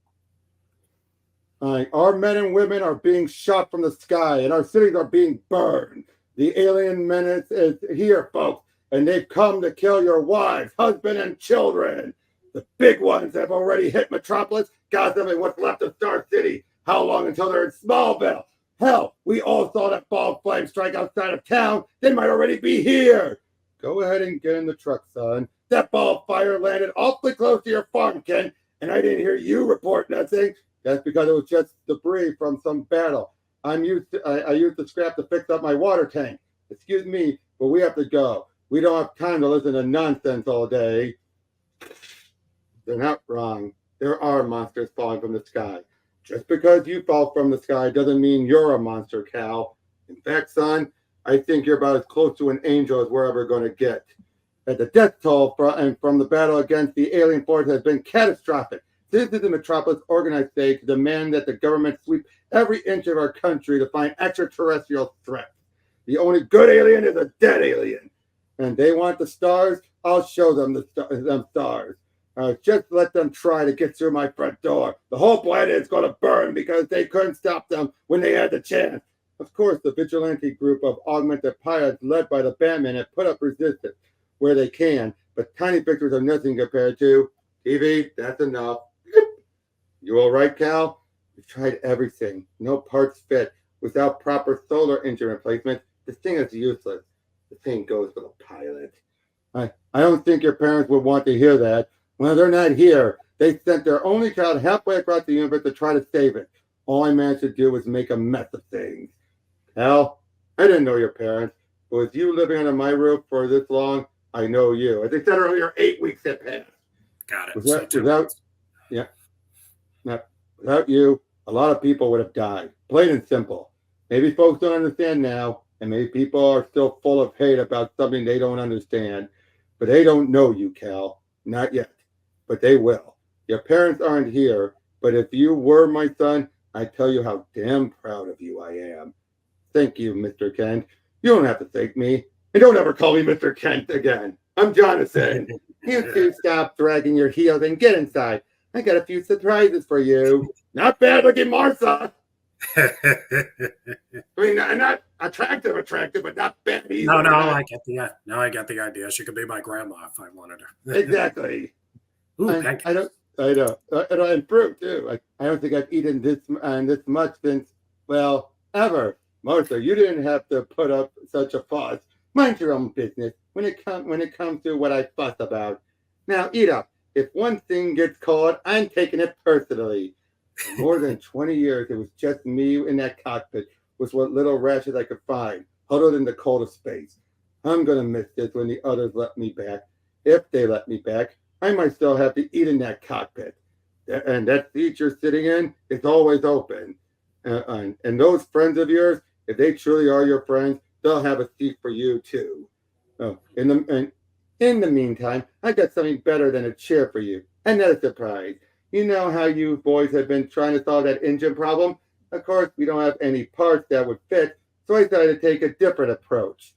C: Our men and women are being shot from the sky, and our cities are being burned. The alien menace is here, folks, and they've come to kill your wives, husband, and children. The big ones have already hit Metropolis, Gotham, and what's left of Star City. How long until they're in Smallville? Hell, we all saw that ball of flame strike outside of town. They might already be here. Go ahead and get in the truck, son. That ball of fire landed awfully close to your farm, Ken, and I didn't hear you report nothing. That's because it was just debris from some battle. I used the scrap to fix up my water tank. Excuse me, but we have to go. We don't have time to listen to nonsense all day. They're not wrong. There are monsters falling from the sky. Just because you fall from the sky doesn't mean you're a monster, Cal. In fact, son, I think you're about as close to an angel as we're ever going to get. The death toll from the battle against the alien force has been catastrophic. This is the Metropolis organized state to demand that the government sweep every inch of our country to find extraterrestrial threats. The only good alien is a dead alien. And they want the stars, I'll show them them stars. Just let them try to get through my front door. The whole planet is going to burn because they couldn't stop them when they had the chance. Of course, the vigilante group of augmented pilots led by the Batman have put up resistance where they can, but tiny pictures are nothing compared to TV. That's enough. You all right, Cal? We've tried everything. No parts fit. Without proper solar engine replacement, this thing is useless. The same goes for the pilot. I don't think your parents would want to hear that. When they're not here, they sent their only child halfway across the universe to try to save it. All I managed to do was make a mess of things. Hal, I didn't know your parents, but with you living under my roof for this long, I know you. As I said earlier, 8 weeks had passed.
B: Got it.
C: Without you, a lot of people would have died. Plain and simple. Maybe folks don't understand now, and maybe people are still full of hate about something they don't understand. But they don't know you, Cal. Not yet. But they will. Your parents aren't here, but if you were my son, I'd tell you how damn proud of you I am. Thank you, Mr. Kent. You don't have to thank me. And don't ever call me Mr. Kent again. I'm Jonathan. You two stop dragging your heels and get inside. I got a few surprises for you. Not bad looking Martha. I mean, not attractive, but not bad either.
B: No, I get the idea. She could be my grandma if I wanted her.
C: Exactly.
B: Ooh, thank you.
C: I know. And fruit too. I don't think I've eaten this much since, well, ever. Martha, you didn't have to put up such a fuss. Mind your own business when it comes to what I fuss about. Now eat up. If one thing gets caught, I'm taking it personally. For more than 20 years, it was just me in that cockpit with what little rashes I could find, huddled in the cold of space. I'm going to miss this when the others let me back. If they let me back, I might still have to eat in that cockpit. And that seat you're sitting in is always open. And those friends of yours, if they truly are your friends, they'll have a seat for you too. In the meantime, I got something better than a chair for you. Another surprise. You know how you boys have been trying to solve that engine problem? Of course, we don't have any parts that would fit, so I decided to take a different approach.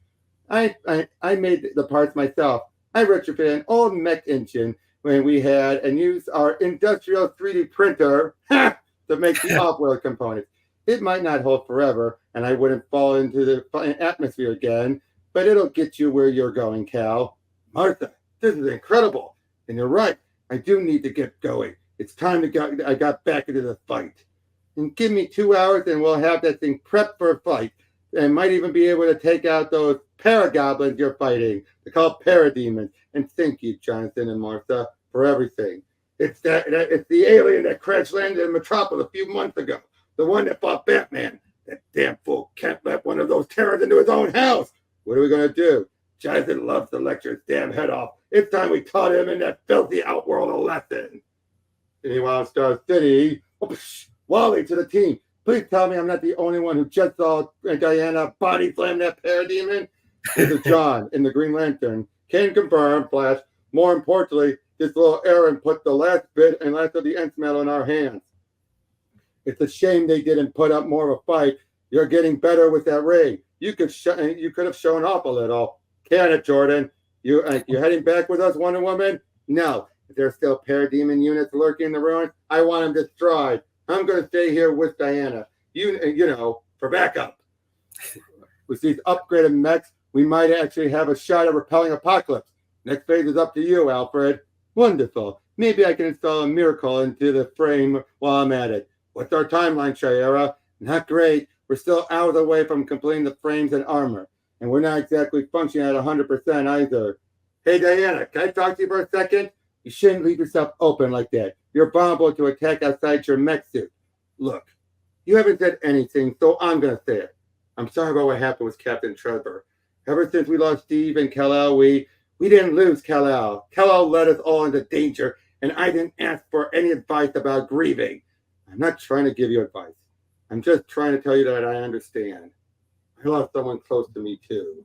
C: I made the parts myself. I retrofitted an old Mech engine when we had and used our industrial 3D printer to make the off-world components. It might not hold forever, and I wouldn't fall into the atmosphere again, but it'll get you where you're going, Cal. Martha, this is incredible. And you're right, I do need to get going. It's time I got back into the fight. And give me 2 hours and we'll have that thing prepped for a fight. And might even be able to take out those paragoblins you're fighting. They're called parademons. And thank you, Jonathan and Martha, for everything. It's the alien that crash landed in Metropolis a few months ago. The one that fought Batman. That damn fool can't let one of those terrors into his own house. What are we going to do? Jonathan loves to lecture his damn head off. It's time we taught him in that filthy outworld a lesson. Meanwhile, Star City, Wally to the team. Please tell me I'm not the only one who just saw Diana body slam that parademon. This is John in the Green Lantern. Can confirm, Flash. More importantly, this little Aaron put the last bit and last of the Nth metal in our hands. It's a shame they didn't put up more of a fight. You're getting better with that ray. You could have shown off a little. Can it, Jordan? You're heading back with us, Wonder Woman? No. If there's still parademon units lurking in the ruins, I want them destroyed. I'm going to stay here with Diana. You know, for backup. With these upgraded mechs, we might actually have a shot at repelling Apokolips. Next phase is up to you, Alfred. Wonderful. Maybe I can install a miracle into the frame while I'm at it. What's our timeline, Shayera? Not great. We're still hours away from completing the frames and armor. And we're not exactly functioning at 100% either. Hey, Diana, can I talk to you for a second? You shouldn't leave yourself open like that. You're vulnerable to attack outside your mech suit. Look, you haven't said anything, so I'm going to say it. I'm sorry about what happened with Captain Trevor. Ever since we lost Steve and Kal-El, we didn't lose Kal-El. Kal-El led us all into danger, and I didn't ask for any advice about grieving. I'm not trying to give you advice. I'm just trying to tell you that I understand. I lost someone close to me, too.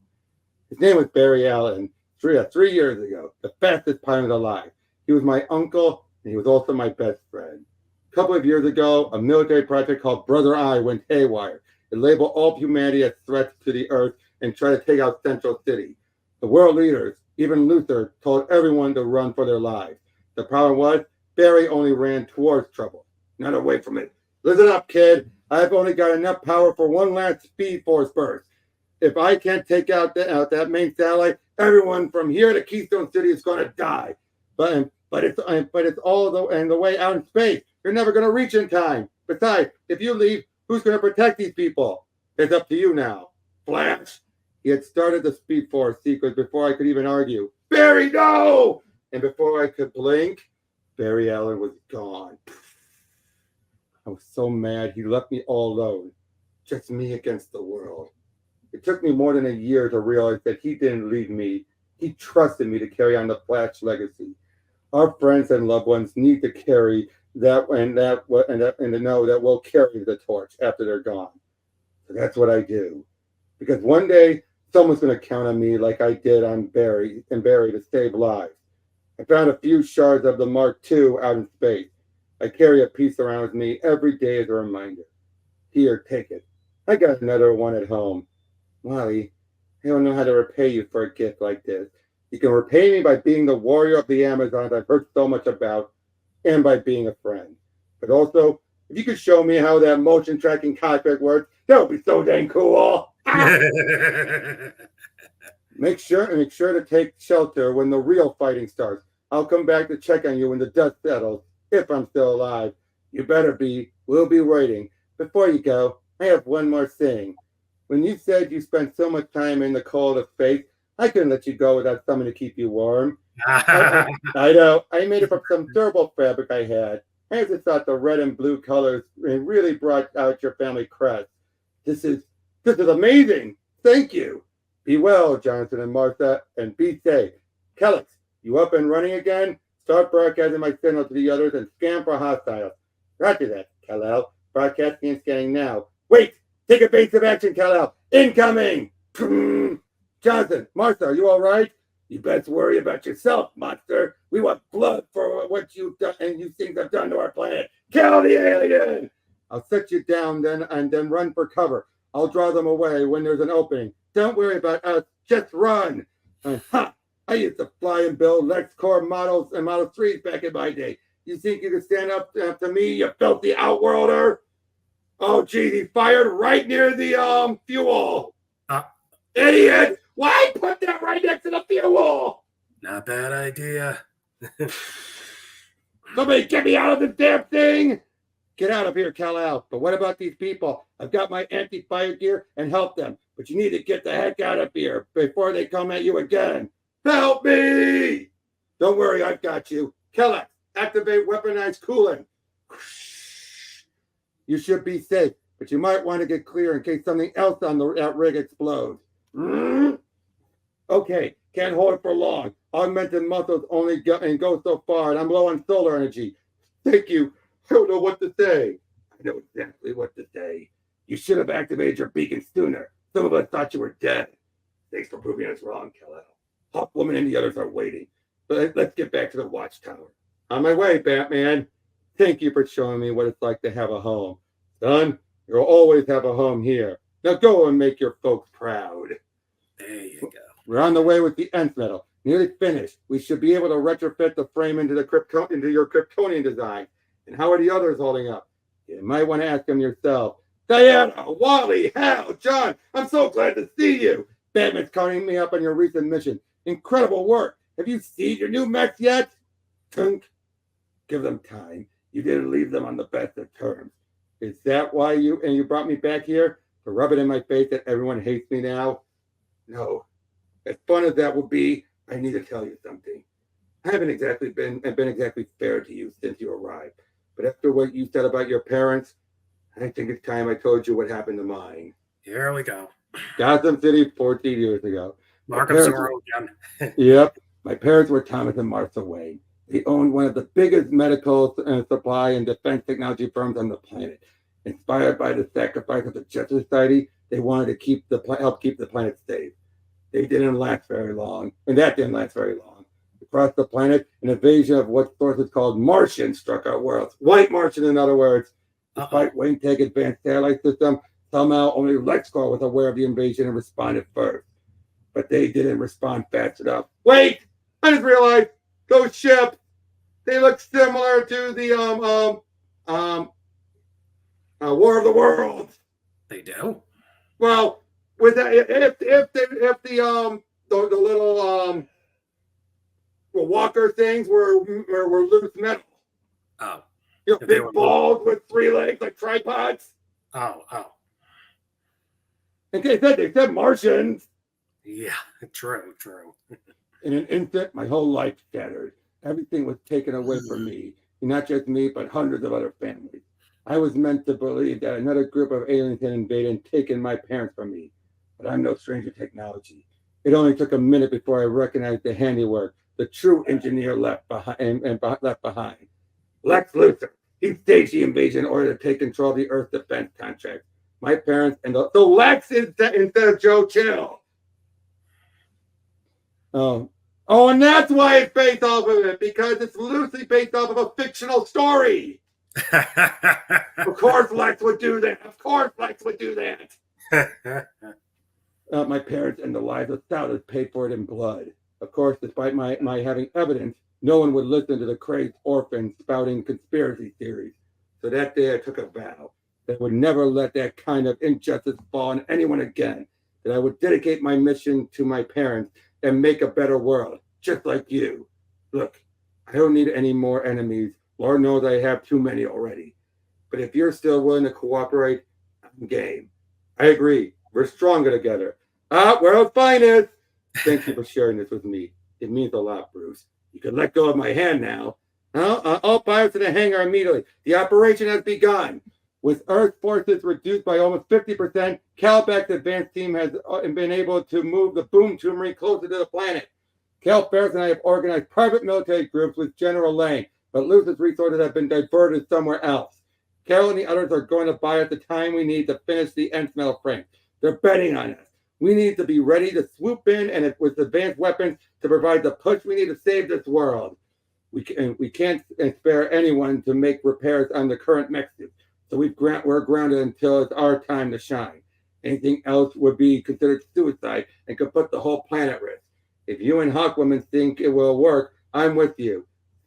C: His name was Barry Allen, 3 years ago, the fastest pilot alive. He was my uncle, and he was also my best friend. A couple of years ago, a military project called Brother Eye went haywire. It labeled all humanity as threats to the Earth and tried to take out Central City. The world leaders, even Luther, told everyone to run for their lives. The problem was, Barry only ran towards trouble, not away from it. Listen up, kid. I've only got enough power for one last Speed Force burst. If I can't take out that main satellite, everyone from here to Keystone City is going to die. But it's all the way out in space. You're never going to reach in time. Besides, if you leave, who's going to protect these people? It's up to you now. Flash! He had started the Speed Force sequence before I could even argue. Barry, no! And before I could blink, Barry Allen was gone. I was so mad he left me all alone. Just me against the world. It took me more than a year to realize that he didn't leave me. He trusted me to carry on the Flash legacy. Our friends and loved ones need to carry that and to know that we'll carry the torch after they're gone. So that's what I do. Because one day someone's going to count on me like I did on Barry to save lives. I found a few shards of the Mark II out in space. I carry a piece around with me every day as a reminder. Here, take it. I got another one at home. Wally, I don't know how to repay you for a gift like this. You can repay me by being the warrior of the Amazons I've heard so much about, and by being a friend. But also, if you could show me how that motion tracking cockpit works, that would be so dang cool. Make sure to take shelter when the real fighting starts. I'll come back to check on you when the dust settles, if I'm still alive. You better be. We'll be waiting. Before you go, I have one more thing. When you said you spent so much time in the cold of space, I couldn't let you go without something to keep you warm. I know. I made it from some durable fabric I had. I just thought the red and blue colors really brought out your family crest. This is amazing. Thank you. Be well, Jonathan and Martha, and be safe. Kellex, you up and running again? Start broadcasting my signal to the others and scan for hostiles. Roger that, Kal-El. Broadcasting and scanning now. Wait! Take evasive action, Kal-El. Incoming! Jonathan, Martha, are you all right? You best worry about yourself, monster. We want blood for what you've done and you things have done to our planet. Kill the alien! I'll set you down then and then run for cover. I'll draw them away when there's an opening. Don't worry about us. Just run. I used to fly and build LexCorp models and Model 3s back in my day. You think you could stand up to me, you filthy outworlder? Oh, geez, he fired right near the fuel. Idiot! Why put that right next to the fuel?
B: Not bad idea.
C: Somebody get me out of this damn thing! Get out of here, Kal-El. But what about these people? I've got my anti-fire gear and help them. But you need to get the heck out of here before they come at you again. Help me! Don't worry, I've got you. Kellex, activate weaponized coolant. You should be safe, but you might want to get clear in case something else on that rig explodes. Okay, can't hold it for long. Augmented muscles only go so far, and I'm low on solar energy. Thank you. I don't know what to say. I know exactly what to say. You should have activated your beacon sooner. Some of us thought you were dead. Thanks for proving us wrong, Kal-El. Hawkwoman and the others are waiting. But let's get back to the watchtower. On my way, Batman. Thank you for showing me what it's like to have a home. Son, you'll always have a home here. Now go and make your folks proud.
B: There you go.
C: We're on the way with the nth metal. Nearly finished. We should be able to retrofit the frame into your Kryptonian design. And how are the others holding up? You might want to ask them yourself. Diana, Wally, Hal, John, I'm so glad to see you. Batman's counting me up on your recent mission. Incredible work. Have you seen your new mechs yet? Tunk. Give them time. You didn't leave them on the best of terms. Is that why you brought me back here? To rub it in my face that everyone hates me now? No. As fun as that would be, I need to tell you something. I haven't exactly been exactly fair to you since you arrived. But after what you said about your parents, I think it's time I told you what happened to mine.
B: Here we go.
C: Gotham City 14 years ago.
B: Mark of Zorro again.
C: Yep. My parents were Thomas and Martha Wayne. They owned one of the biggest medical supply and defense technology firms on the planet. Inspired by the sacrifice of the Justice Society, they wanted to help keep the planet safe. They didn't last very long, and that didn't last very long. Across the planet, an invasion of what sources called Martians struck our worlds. White Martian, in other words. Despite Wayne Tech advanced satellite system, somehow only LexCorp was aware of the invasion and responded first. But they didn't respond fast enough. Wait! I just realized those ships, they look similar to the War of the Worlds.
B: They do?
C: Well, with that, if the little walker things were loose metal.
B: Oh.
C: You know, big balls with 3 legs like tripods.
B: Oh.
C: They said Martians.
B: Yeah, true.
C: In an instant, my whole life shattered. Everything was taken away from me. Not just me, but hundreds of other families. I was meant to believe that another group of aliens had invaded and taken my parents from me. But I'm no stranger to technology. It only took a minute before I recognized the handiwork the true engineer left behind. Lex Luthor. He staged the invasion in order to take control of the Earth defense contract. My parents and so Lex instead of Joe Chill. Oh, and that's why it's based off of it, because it's loosely based off of a fictional story. Of course Lex would do that. My parents and the lives of thousands paid for it in blood. Of course, despite my having evidence, no one would listen to the crazed orphans spouting conspiracy theories. So that day I took a vow that I would never let that kind of injustice fall on anyone again, that I would dedicate my mission to my parents and make a better world, just like you. Look, I don't need any more enemies. Lord knows I have too many already. But if you're still willing to cooperate, I'm game. I agree. We're stronger together. World's finest. Thank you for sharing this with me. It means a lot, Bruce. You can let go of my hand now. All pilots to the hangar immediately. The operation has begun. With Earth forces reduced by almost 50%, Calbach's advanced team has been able to move the boom tumor closer to the planet. Cal Ferris and I have organized private military groups with General Lane, but Luthor's resources have been diverted somewhere else. Cal and the others are going to buy us the time we need to finish the end metal frame. They're betting on us. We need to be ready to swoop in and with advanced weapons to provide the push we need to save this world. We can't spare anyone to make repairs on the current mech suit. So we're grounded until it's our time to shine. Anything else would be considered suicide and could put the whole planet at risk. If you and Hawkwoman think it will work, I'm with you.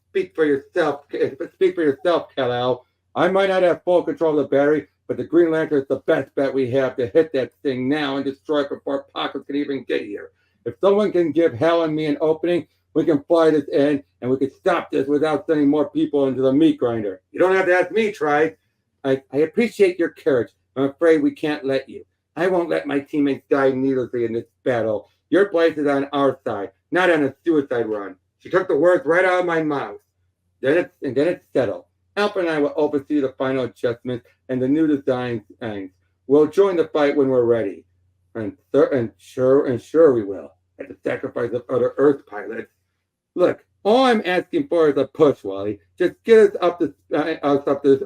C: Speak for yourself, Kal-El. I might not have full control of the battery, but the Green Lantern is the best bet we have to hit that thing now and destroy it before Apocalypse can even get here. If someone can give Hal and me an opening, we can fly this in, and we can stop this without sending more people into the meat grinder. You don't have to ask me, Tri. I appreciate your courage. I'm afraid we can't let you. I won't let my teammates die needlessly in this battle. Your place is on our side, not on a suicide run. She took the words right out of my mouth. Then it's settled. Alpha and I will oversee the final adjustments and the new designs. We'll join the fight when we're ready. And sure we will, at the sacrifice of other Earth pilots. Look, all I'm asking for is a push, Wally. Just get us up to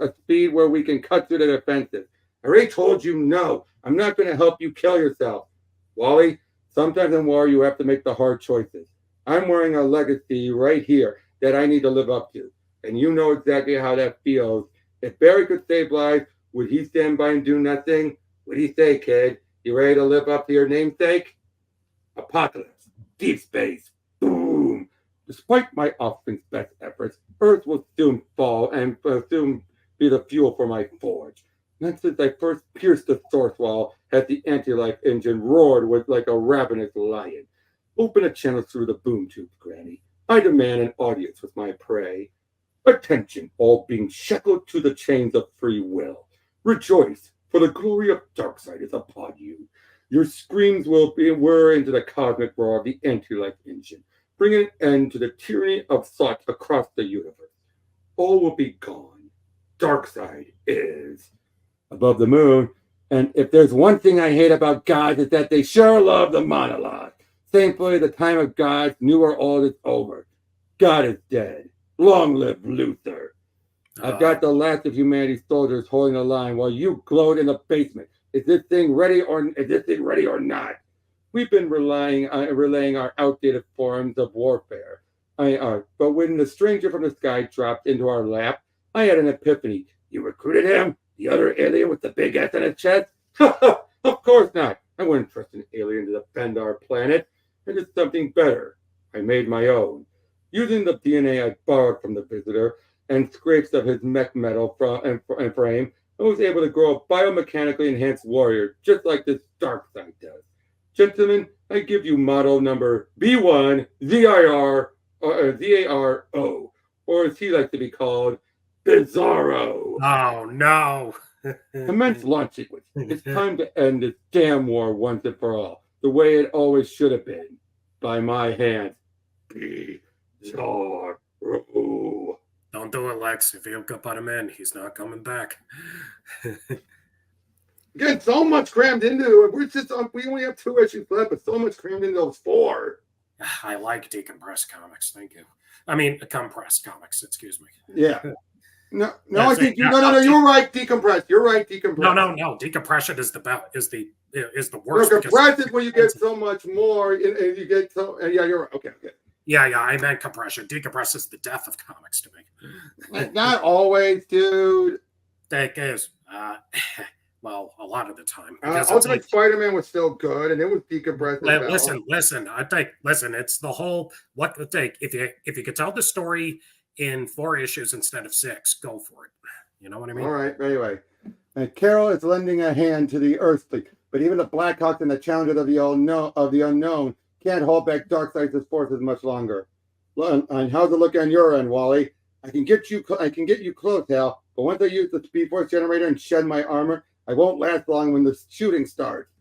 C: a speed where we can cut through the defenses. I already told you no. I'm not going to help you kill yourself. Wally, sometimes in war you have to make the hard choices. I'm wearing a legacy right here that I need to live up to. And you know exactly how that feels. If Barry could save lives, would he stand by and do nothing? What do you say, kid? You ready to live up to your namesake? Apocalypse. Deep space. Boom. Despite my offspring's best efforts, Earth will soon fall and soon be the fuel for my forge. Not since I first pierced the source wall has the anti-life engine roared like a ravenous lion. Open a channel through the boom tube, Granny. I demand an audience with my prey. Attention, all being shackled to the chains of free will. Rejoice, for the glory of Darkseid is upon you. Your screams will whir into the cosmic roar of the anti-life engine, bringing an end to the tyranny of thought across the universe. All will be gone. Darkseid is above the moon. And if there's one thing I hate about gods, is that they sure love the monologue. Thankfully, the time of gods, new or old, is over. God is dead. Long live Luthor. I've got the last of humanity's soldiers holding the line while you glowed in the basement. Is this thing ready or not? We've been relaying our outdated forms of warfare. But when the stranger from the sky dropped into our lap, I had an epiphany. You recruited him? The other alien with the big S on his chest? Of course not. I wouldn't trust an alien to defend our planet. I did something better. I made my own. Using the DNA I borrowed from the visitor and scrapes of his mech metal and frame, I was able to grow a biomechanically enhanced warrior, just like this Darkseid does. Gentlemen, I give you model number B1 ZARO, or as he likes to be called, Bizarro.
B: Oh, no.
C: Commence launch sequence. It's time to end this damn war once and for all, the way it always should have been. By my hands. Bizarro.
B: Don't do it, Lex. If you hook up on him in, he's not coming back.
C: Again, so much crammed into it. We only have 2 issues left, but so much crammed into those 4.
B: I like decompressed comics. Thank you. I mean, compressed comics. Excuse me.
C: Yeah. No. I think no. You're right. Decompressed. You're right. Decompressed.
B: No. Decompression is the worst.
C: No, compressed is when you get so much more. And you get so. Yeah, you're right. Okay.
B: Yeah. I meant compression. Decompress is the death of comics to me.
C: Not always, dude.
B: That is. Well, a lot of the time.
C: Ultimate Spider-Man was still good, and it was decompressed.
B: Listen. It's the whole. What would take if you could tell the story in 4 issues instead of 6, go for it. You know what I mean?
C: All right. Anyway, and Carol is lending a hand to the Earth Fleet, but even the Blackhawks and the Challengers of the unknown can't hold back Darkseid's forces much longer. And how's it look on your end, Wally? I can get you close, Hal, but once I use the Speed Force generator and shed my armor, I won't last long when the shooting starts.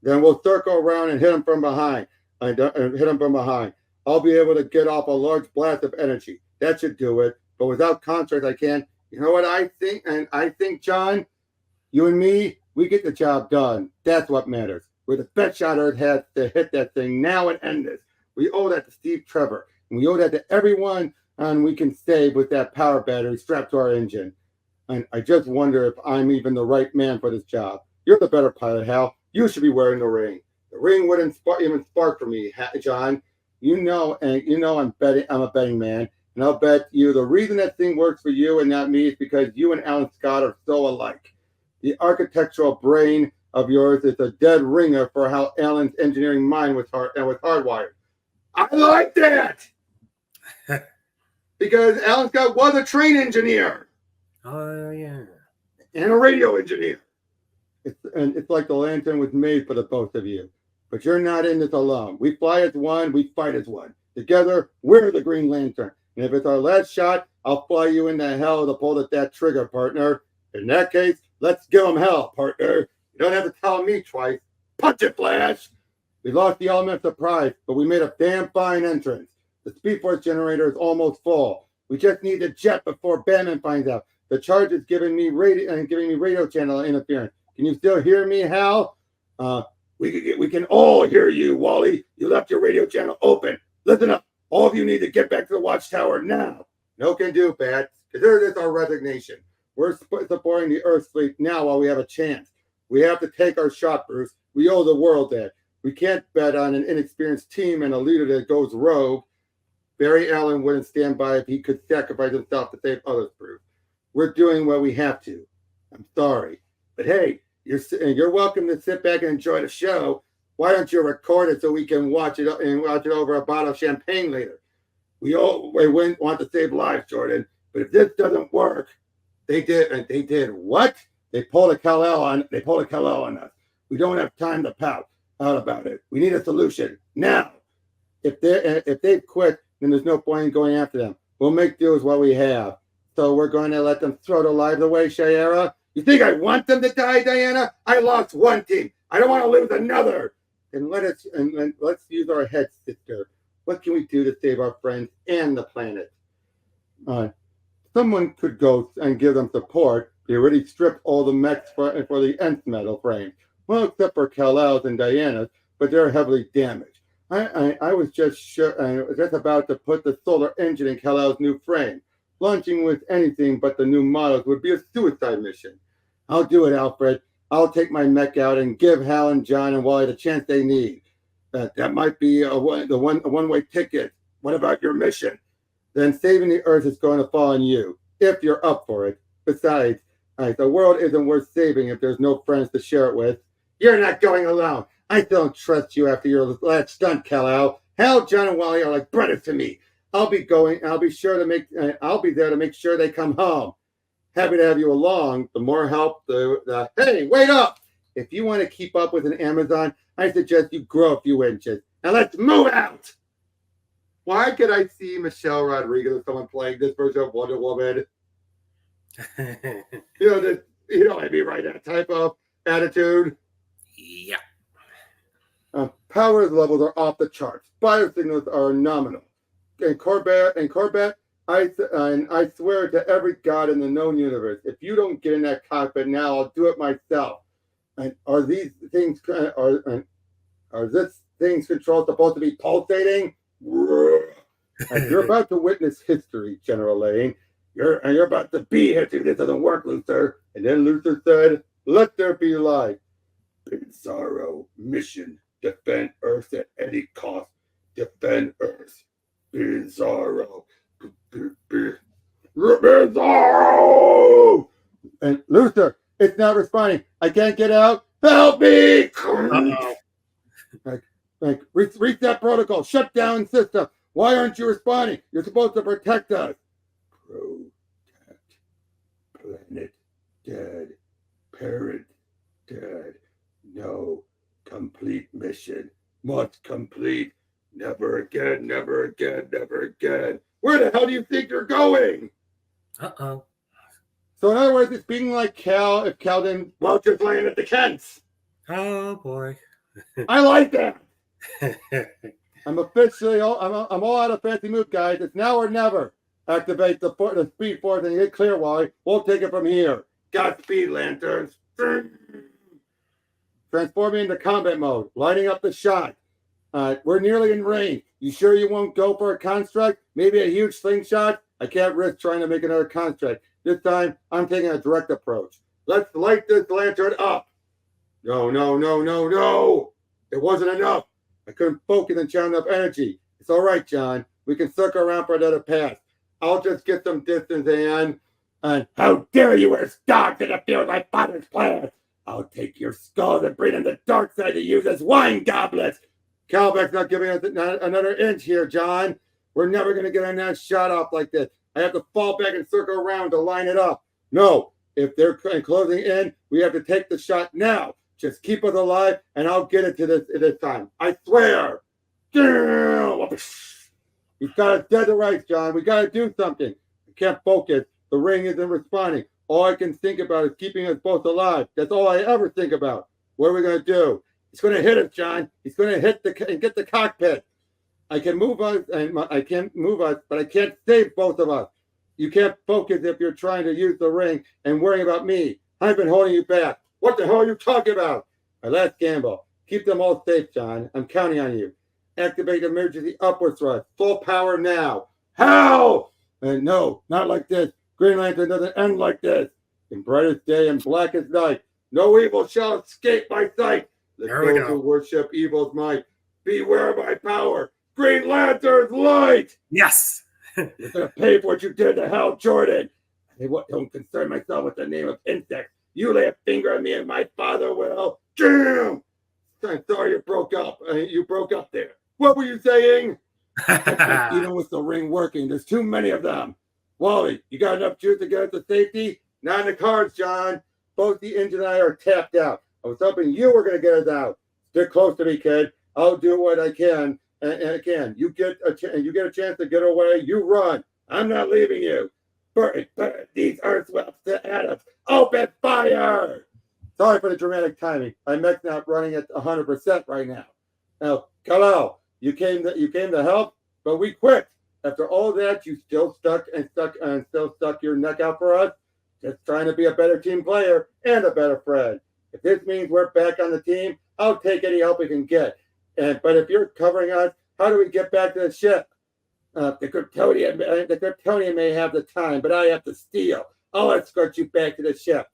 C: Then we'll circle around and hit them from behind. I'll be able to get off a large blast of energy. That should do it. But without contract, I can't. You know what I think? And I think, John, you and me, we get the job done. That's what matters. We're the best shot Earth has to hit that thing now and end this. We owe that to Steve Trevor. And we owe that to everyone we can save with that power battery strapped to our engine. And I just wonder if I'm even the right man for this job. You're the better pilot, Hal. You should be wearing the ring. The ring wouldn't even spark for me, John. I'm a betting man. And I'll bet you the reason that thing works for you and not me is because you and Alan Scott are so alike. The architectural brain of yours is a dead ringer for how Alan's engineering mind was hardwired. I like that! Because Alan Scott was a train engineer.
B: Oh, yeah.
C: And a radio engineer. It's like the lantern was made for the both of you. But you're not in this alone. We fly as one, we fight as one. Together, we're the Green Lantern. And if it's our last shot, I'll fly you into hell to pull that trigger, partner. In that case, let's give them hell, partner. You don't have to tell me twice. Punch it, Flash! We lost the element of surprise, but we made a damn fine entrance. The Speed Force generator is almost full. We just need the jet before Batman finds out. The charge is giving me radio channel interference. Can you still hear me, Hal? We can all hear you, Wally. You left your radio channel open. Listen up. All of you need to get back to the watchtower now. No can do, Pat. Consider this our resignation. We're supporting the Earth Fleet now while we have a chance. We have to take our shot, Bruce. We owe the world that. We can't bet on an inexperienced team and a leader that goes rogue. Barry Allen wouldn't stand by if he could sacrifice himself to save others, Bruce. We're doing what we have to. I'm sorry. But hey, you're welcome to sit back and enjoy the show. Why don't you record it so we can watch it over a bottle of champagne later? We wouldn't want to save lives, Jordan. But if this doesn't work, they did what? They pulled a Kal-El on us. We don't have time to pout out about it. We need a solution now. If they quit, then there's no point in going after them. We'll make do with what we have. So we're going to let them throw their lives away, Shayera? You think I want them to die, Diana? I lost one team. I don't want to lose another. And let's use our heads, sister. What can we do to save our friends and the planet? Someone could go and give them support. They already stripped all the mechs for the nth metal frame. Well, except for Kal-El's and Diana's, but they're heavily damaged. I was just about to put the solar engine in Kal-El's new frame. Launching with anything but the new models would be a suicide mission. I'll do it, Alfred. I'll take my mech out and give Hal and John and Wally the chance they need. That might be a one-way ticket. What about your mission? Then saving the Earth is going to fall on you, if you're up for it. Besides, the world isn't worth saving if there's no friends to share it with. You're not going alone. I don't trust you after your last stunt, Kal-El. Hal, John, and Wally are like brothers to me. I'll be there to make sure they come home. Happy to have you along. The more help, hey, wait up! If you want to keep up with an Amazon, I suggest you grow a few inches. Now let's move out! Why could I see Michelle Rodriguez or someone playing this version of Wonder Woman? You know I'd be right, that type of attitude.
B: Yeah.
C: Power levels are off the charts. Biosignals are nominal. In Corbett, I swear to every god in the known universe, if you don't get in that cockpit now, I'll do it myself. And are these things are this thing's control supposed to be pulsating? And you're about to witness history, General Lane. You're about to be here if this doesn't work, Luther. And then Luther said, "Let there be light." Bizarro mission. Defend Earth at any cost. Defend Earth. Bizarro. Bizarro! And Luther, it's not responding. I can't get out. Help me! Like, reset protocol. Shut down system. Why aren't you responding? You're supposed to protect us. Protect. Planet dead. Parent dead. No. Complete mission. Must complete. Never again, never again, never again. Where the hell do you think you're going?
B: Uh-oh.
C: So in other words, it's being like Cal if Cal didn't just land at the Kents.
B: Oh, boy.
C: I like that. I'm officially I'm all out of fancy moves, guys. It's now or never. Activate the speed force and get clear, Wally. We'll take it from here. Godspeed, Lanterns. Transforming into combat mode. Lighting up the shot. We're nearly in range. You sure you won't go for a construct? Maybe a huge slingshot? I can't risk trying to make another construct. This time, I'm taking a direct approach. Let's light this lantern up. No. It wasn't enough. I couldn't focus and channel enough energy. It's all right, John. We can circle around for another pass. I'll just get some distance and how dare you wear stocks interfere with my father's plans? I'll take your skulls and bring in the dark side to use as wine goblets. Calbeck's not giving us another inch here, John. We're never going to get a nice shot off like this. I have to fall back and circle around to line it up. No, if they're closing in, we have to take the shot now. Just keep us alive, and I'll get it to this time. I swear. We've got to dead to rights, John. We got to do something. I can't focus. The ring isn't responding. All I can think about is keeping us both alive. That's all I ever think about. What are we going to do? He's going to hit us, John. He's going to hit and get the cockpit. I can move us, and I can't move us, but I can't save both of us. You can't focus if you're trying to use the ring and worrying about me. I've been holding you back. What the hell are you talking about? My last gamble. Keep them all safe, John. I'm counting on you. Activate emergency upward thrust. Full power now. How? And no, not like this. Green Lantern doesn't end like this. In brightest day and blackest night, no evil shall escape my sight. Let those who worship evil's might beware my power. Green Lantern's light.
B: Yes.
C: You're going to pay for what you did to Hal Jordan. I don't concern myself with the name of insects. You lay a finger on me and my father will. Jam! I'm sorry you broke up. You broke up there. What were you saying? Even with the ring working, there's too many of them. Wally, you got enough juice to get us to safety? Not in the cards, John. Both the engine and I are tapped out. I was hoping you were going to get us out. Stick close to me, kid. I'll do what I can. And again, you get a chance to get away, you run. I'm not leaving you. Burn these earthwells to atoms. Open fire! Sorry for the dramatic timing. My mech's not running at 100% right now. Now, Kal-El, you came to help, but we quit. After all that, you still stuck your neck out for us. Just trying to be a better team player and a better friend. If this means we're back on the team, I'll take any help we can get. But if you're covering us, how do we get back to the ship? The Kryptonian may have the time, but I have to steal. I'll escort you back to the ship.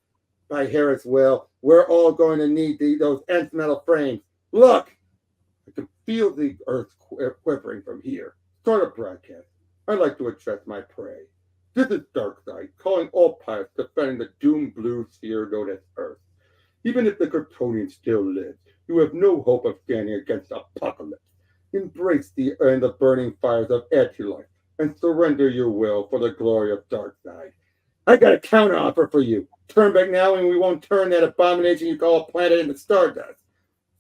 C: By Harris will. We're all going to need those nth metal frames. Look! I can feel the earth quivering from here. Start a broadcast. I'd like to address my prey. This is Darkseid, calling all pilots defending the doomed blue sphere known as Earth. Even if the Kryptonian still lives, you have no hope of standing against Apokolips. Embrace the burning fires of anti-life and surrender your will for the glory of Darkseid. I got a counteroffer for you. Turn back now and we won't turn that abomination you call a planet into stardust.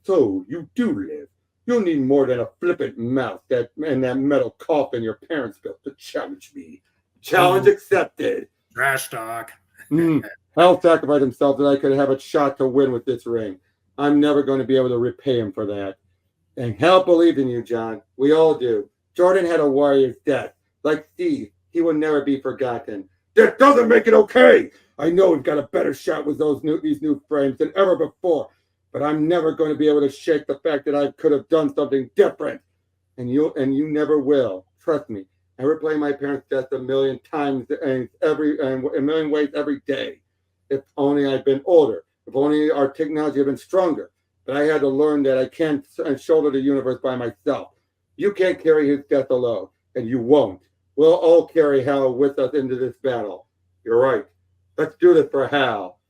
C: So you do live. You'll need more than a flippant mouth and that metal coffin your parents built to challenge me. Challenge accepted.
B: Trash talk.
C: Hell sacrificed himself that I could have a shot to win with this ring. I'm never going to be able to repay him for that. And Hell believed in you, John. We all do. Jordan had a warrior's death. Like Steve, he will never be forgotten. That doesn't make it okay. I know we've got a better shot with these new frames than ever before, but I'm never going to be able to shake the fact that I could have done something different. And you never will. Trust me. I replay my parents' death a million times and a million ways every day. If only I'd been older. If only our technology had been stronger. But I had to learn that I can't shoulder the universe by myself. You can't carry his death alone, and you won't. We'll all carry Hal with us into this battle. You're right. Let's do this for Hal.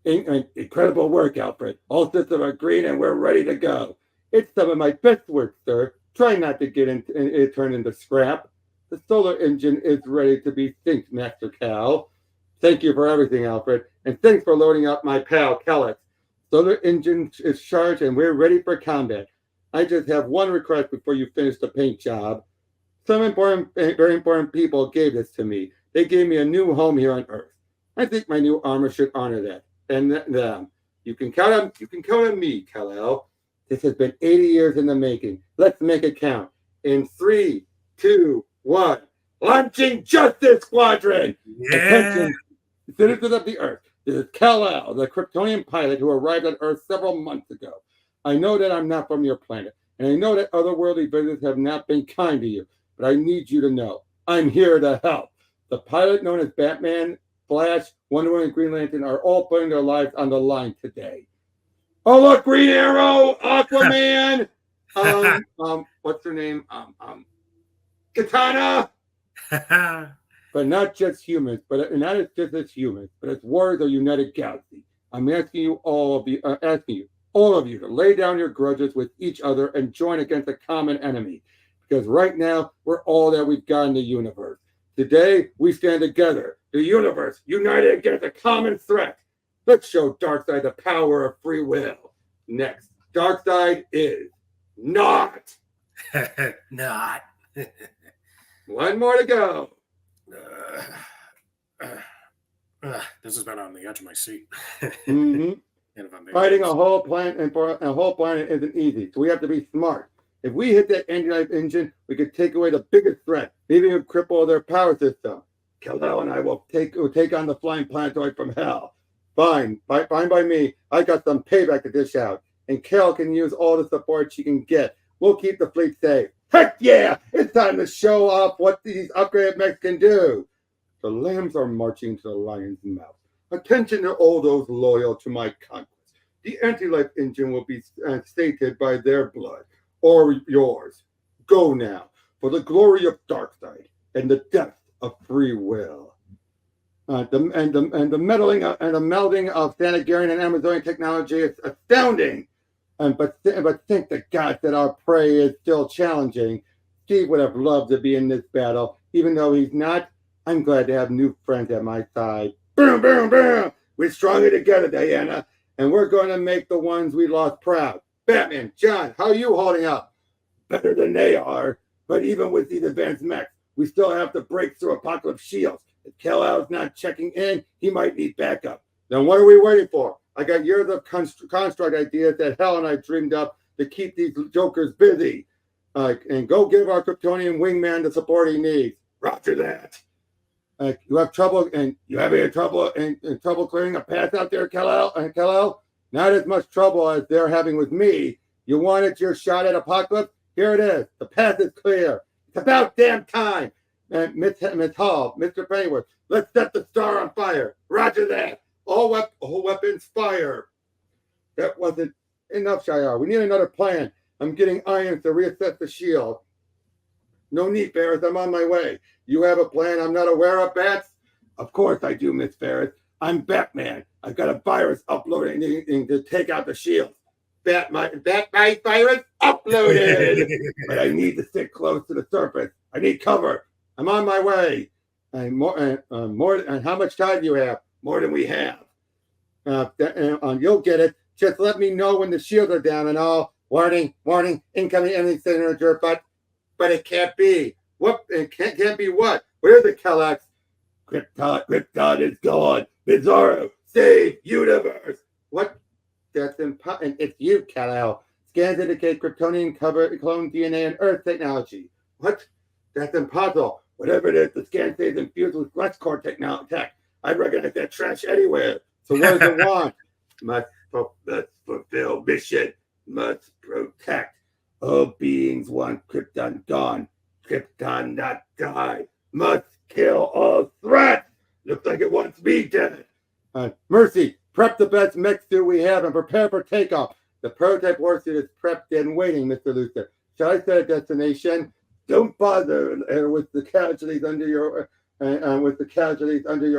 C: Incredible work, Alfred. All systems are green and we're ready to go. It's some of my best work, sir. Try not to get it turned into scrap. The solar engine is ready to be synced, Master Kal. Thank you for everything, Alfred. And thanks for loading up my pal, Kal-El. Solar engine is charged and we're ready for combat. I just have one request before you finish the paint job. Some very important people gave this to me. They gave me a new home here on Earth. I think my new armor should honor that. And them. You can count on me, Kal-El. This has been 80 years in the making. Let's make it count. In 3, 2, 1. Launching Justice Squadron!
B: Yeah.
C: Attention, citizens of the Earth. This is Kal-El, the Kryptonian pilot who arrived on Earth several months ago. I know that I'm not from your planet, and I know that otherworldly visitors have not been kind to you, but I need you to know I'm here to help. The pilot known as Batman, Flash, Wonder Woman, and Green Lantern are all putting their lives on the line today. Oh, look, Green Arrow, Aquaman, what's her name? Katana. But not just humans, but not just as humans, but as warriors of United Galaxy. I'm asking all of you to lay down your grudges with each other and join against a common enemy. Because right now, we're all that we've got in the universe. Today, we stand together, the universe, united against a common threat. Let's show Darkseid the power of free will. Next, Darkseid is not.
B: Not.
C: One more to go.
B: This has been on the edge of my seat.
C: Mm-hmm. Fighting a whole planet isn't easy, so we have to be smart. If we hit that anti-life engine, we could take away the biggest threat, leaving it cripple their power system. Kal-El and I will take on the flying planetoid from hell. Fine by me. I got some payback to dish out, and Kal can use all the support she can get. We'll keep the fleet safe. Heck yeah! It's time to show off what these upgraded mechs can do. The lambs are marching to the lion's mouth. Attention to all those loyal to my conquest. The anti-life engine will be sated by their blood, or yours. Go now, for the glory of Darkseid and the depth of free will. The melding of Thanagarian and Amazonian technology is astounding. But think to God that our prey is still challenging. Steve would have loved to be in this battle, even though he's not. I'm glad to have new friends at my side. Boom, boom, boom. We're stronger together, Diana, and we're going to make the ones we lost proud. Batman, John, how are you holding up? Better than they are, but even with these advanced mechs, we still have to break through Apokolips' shields. If Kal-El's not checking in, he might need backup. Then what are we waiting for? I got years of construct ideas that Hal and I dreamed up to keep these jokers busy. And go give our Kryptonian wingman the support he needs. Roger that. You have trouble, and you have any trouble in trouble clearing a path out there, Kal-El? Not as much trouble as they're having with me. You wanted your shot at Apokolips? Here it is. The path is clear. It's about damn time. And Miss Hall, Mr. Pennyworth, let's set the star on fire. Roger that. All weapons fire. That wasn't enough, Shayar. We need another plan. I'm getting irons to reassess the shield. No need, Ferris. I'm on my way. You have a plan I'm not aware of, Bats? Of course I do, Miss Ferris. I'm Batman. I've got a virus uploading to take out the shield. Bat virus uploaded. But I need to stick close to the surface. I need cover. I'm on my way. And how much time do you have? More than we have. You'll get it. Just let me know when the shields are down and all. Warning, incoming enemy signature, but it can't be. What? It can't be what? Where's the Kal-El? Krypton is gone. Bizarro, save universe. What? That's impossible. It's you, Kal-El. Scans indicate Kryptonian clone DNA and Earth technology. What? That's impossible. Whatever it is, the scan stays infused with FlexCore tech. I'd recognize that trash anywhere. So what does it want? Must fulfill mission. Must protect. All beings want Krypton gone. Krypton not die. Must kill all threats. Looks like it wants me dead. Mercy, prep the best mech suit we have and prepare for takeoff. The prototype warsuit is prepped and waiting, Mr. Luther. Shall I set a destination? Don't bother with the casualties under your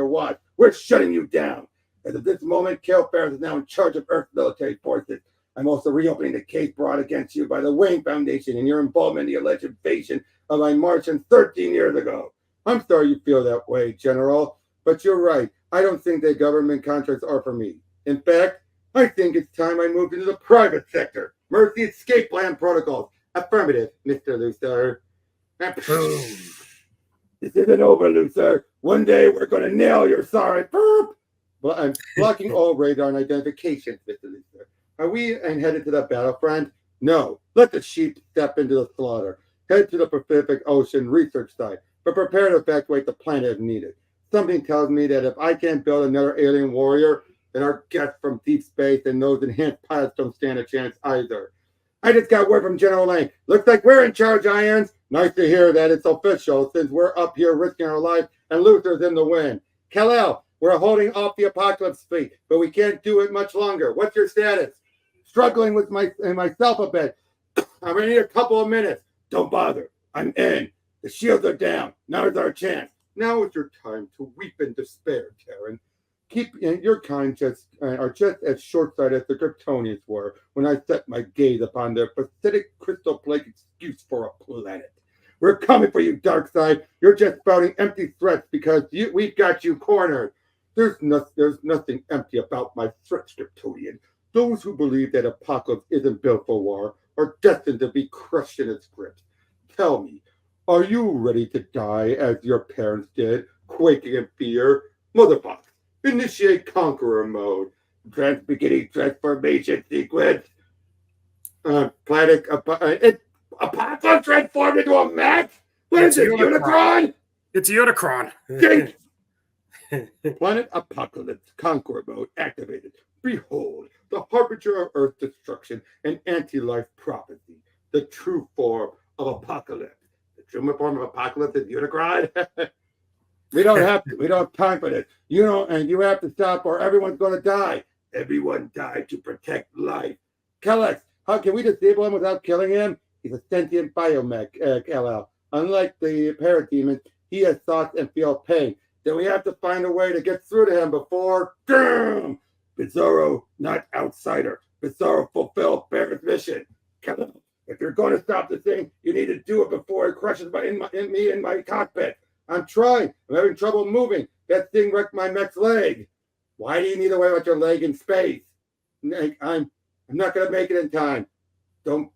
C: watch. We're shutting you down. As of this moment, Kal-El is now in charge of Earth military forces. I'm also reopening the case brought against you by the Wayne Foundation and your involvement in the alleged invasion of my Martians 13 years ago. I'm sorry you feel that way, General, but you're right. I don't think that government contracts are for me. In fact, I think it's time I moved into the private sector. Mercy escape plan protocols. Affirmative, Mr. Luther. This isn't over, Luther. One day we're going to nail your sorry burp. But I'm blocking all radar and identifications, Mr. Luther. Are we headed to the battlefront? No. Let the sheep step into the slaughter. Head to the Pacific Ocean research site, but prepare to evacuate the planet if needed. Something tells me that if I can't build another alien warrior, then our guests from deep space and those enhanced pilots don't stand a chance either. I just got word from General Lane. Looks like we're in charge, Irons. Nice to hear that it's official, since we're up here risking our life and Luther's in the wind. Kal-El, we're holding off the Apokolips fleet, but we can't do it much longer. What's your status? Struggling with myself a bit. I'm going to need a couple of minutes. Don't bother. I'm in. The shields are down. Now's our chance. Now is your time to weep in despair, Karen. Your kind are just as short-sighted as the Kryptonians were when I set my gaze upon their pathetic crystal plate excuse for a planet. We're coming for you, Darkseid. You're just spouting empty threats because we've got you cornered. There's nothing empty about my threats, Kryptonian. Those who believe that Apokolips isn't built for war are destined to be crushed in its grip. Tell me, are you ready to die as your parents did, quaking in fear? Motherbox, initiate Conqueror mode. Beginning transformation sequence. Apokolips transformed into a mech? What is it, Unicron?
B: It's Unicron.
C: Planet Apokolips Conqueror mode activated. Behold, the harbinger of Earth destruction and anti-life prophecy. The true form of Apokolips. The true form of Apokolips is Unicron? We don't have time for this. You have to stop or everyone's going to die. Everyone died to protect life. Kal-El, how can we disable him without killing him? He's a sentient biomech, Kal-El. Unlike the parademons, he has thoughts and feels pain. Then we have to find a way to get through to him before... Damn! Bizarro, not outsider. Bizarro fulfill Barrett's mission. Kal-El, if you're going to stop the thing, you need to do it before it crushes me in my cockpit. I'm trying. I'm having trouble moving. That thing wrecked my mech's leg. Why do you need to worry about your leg in space? I'm not going to make it in time. Don't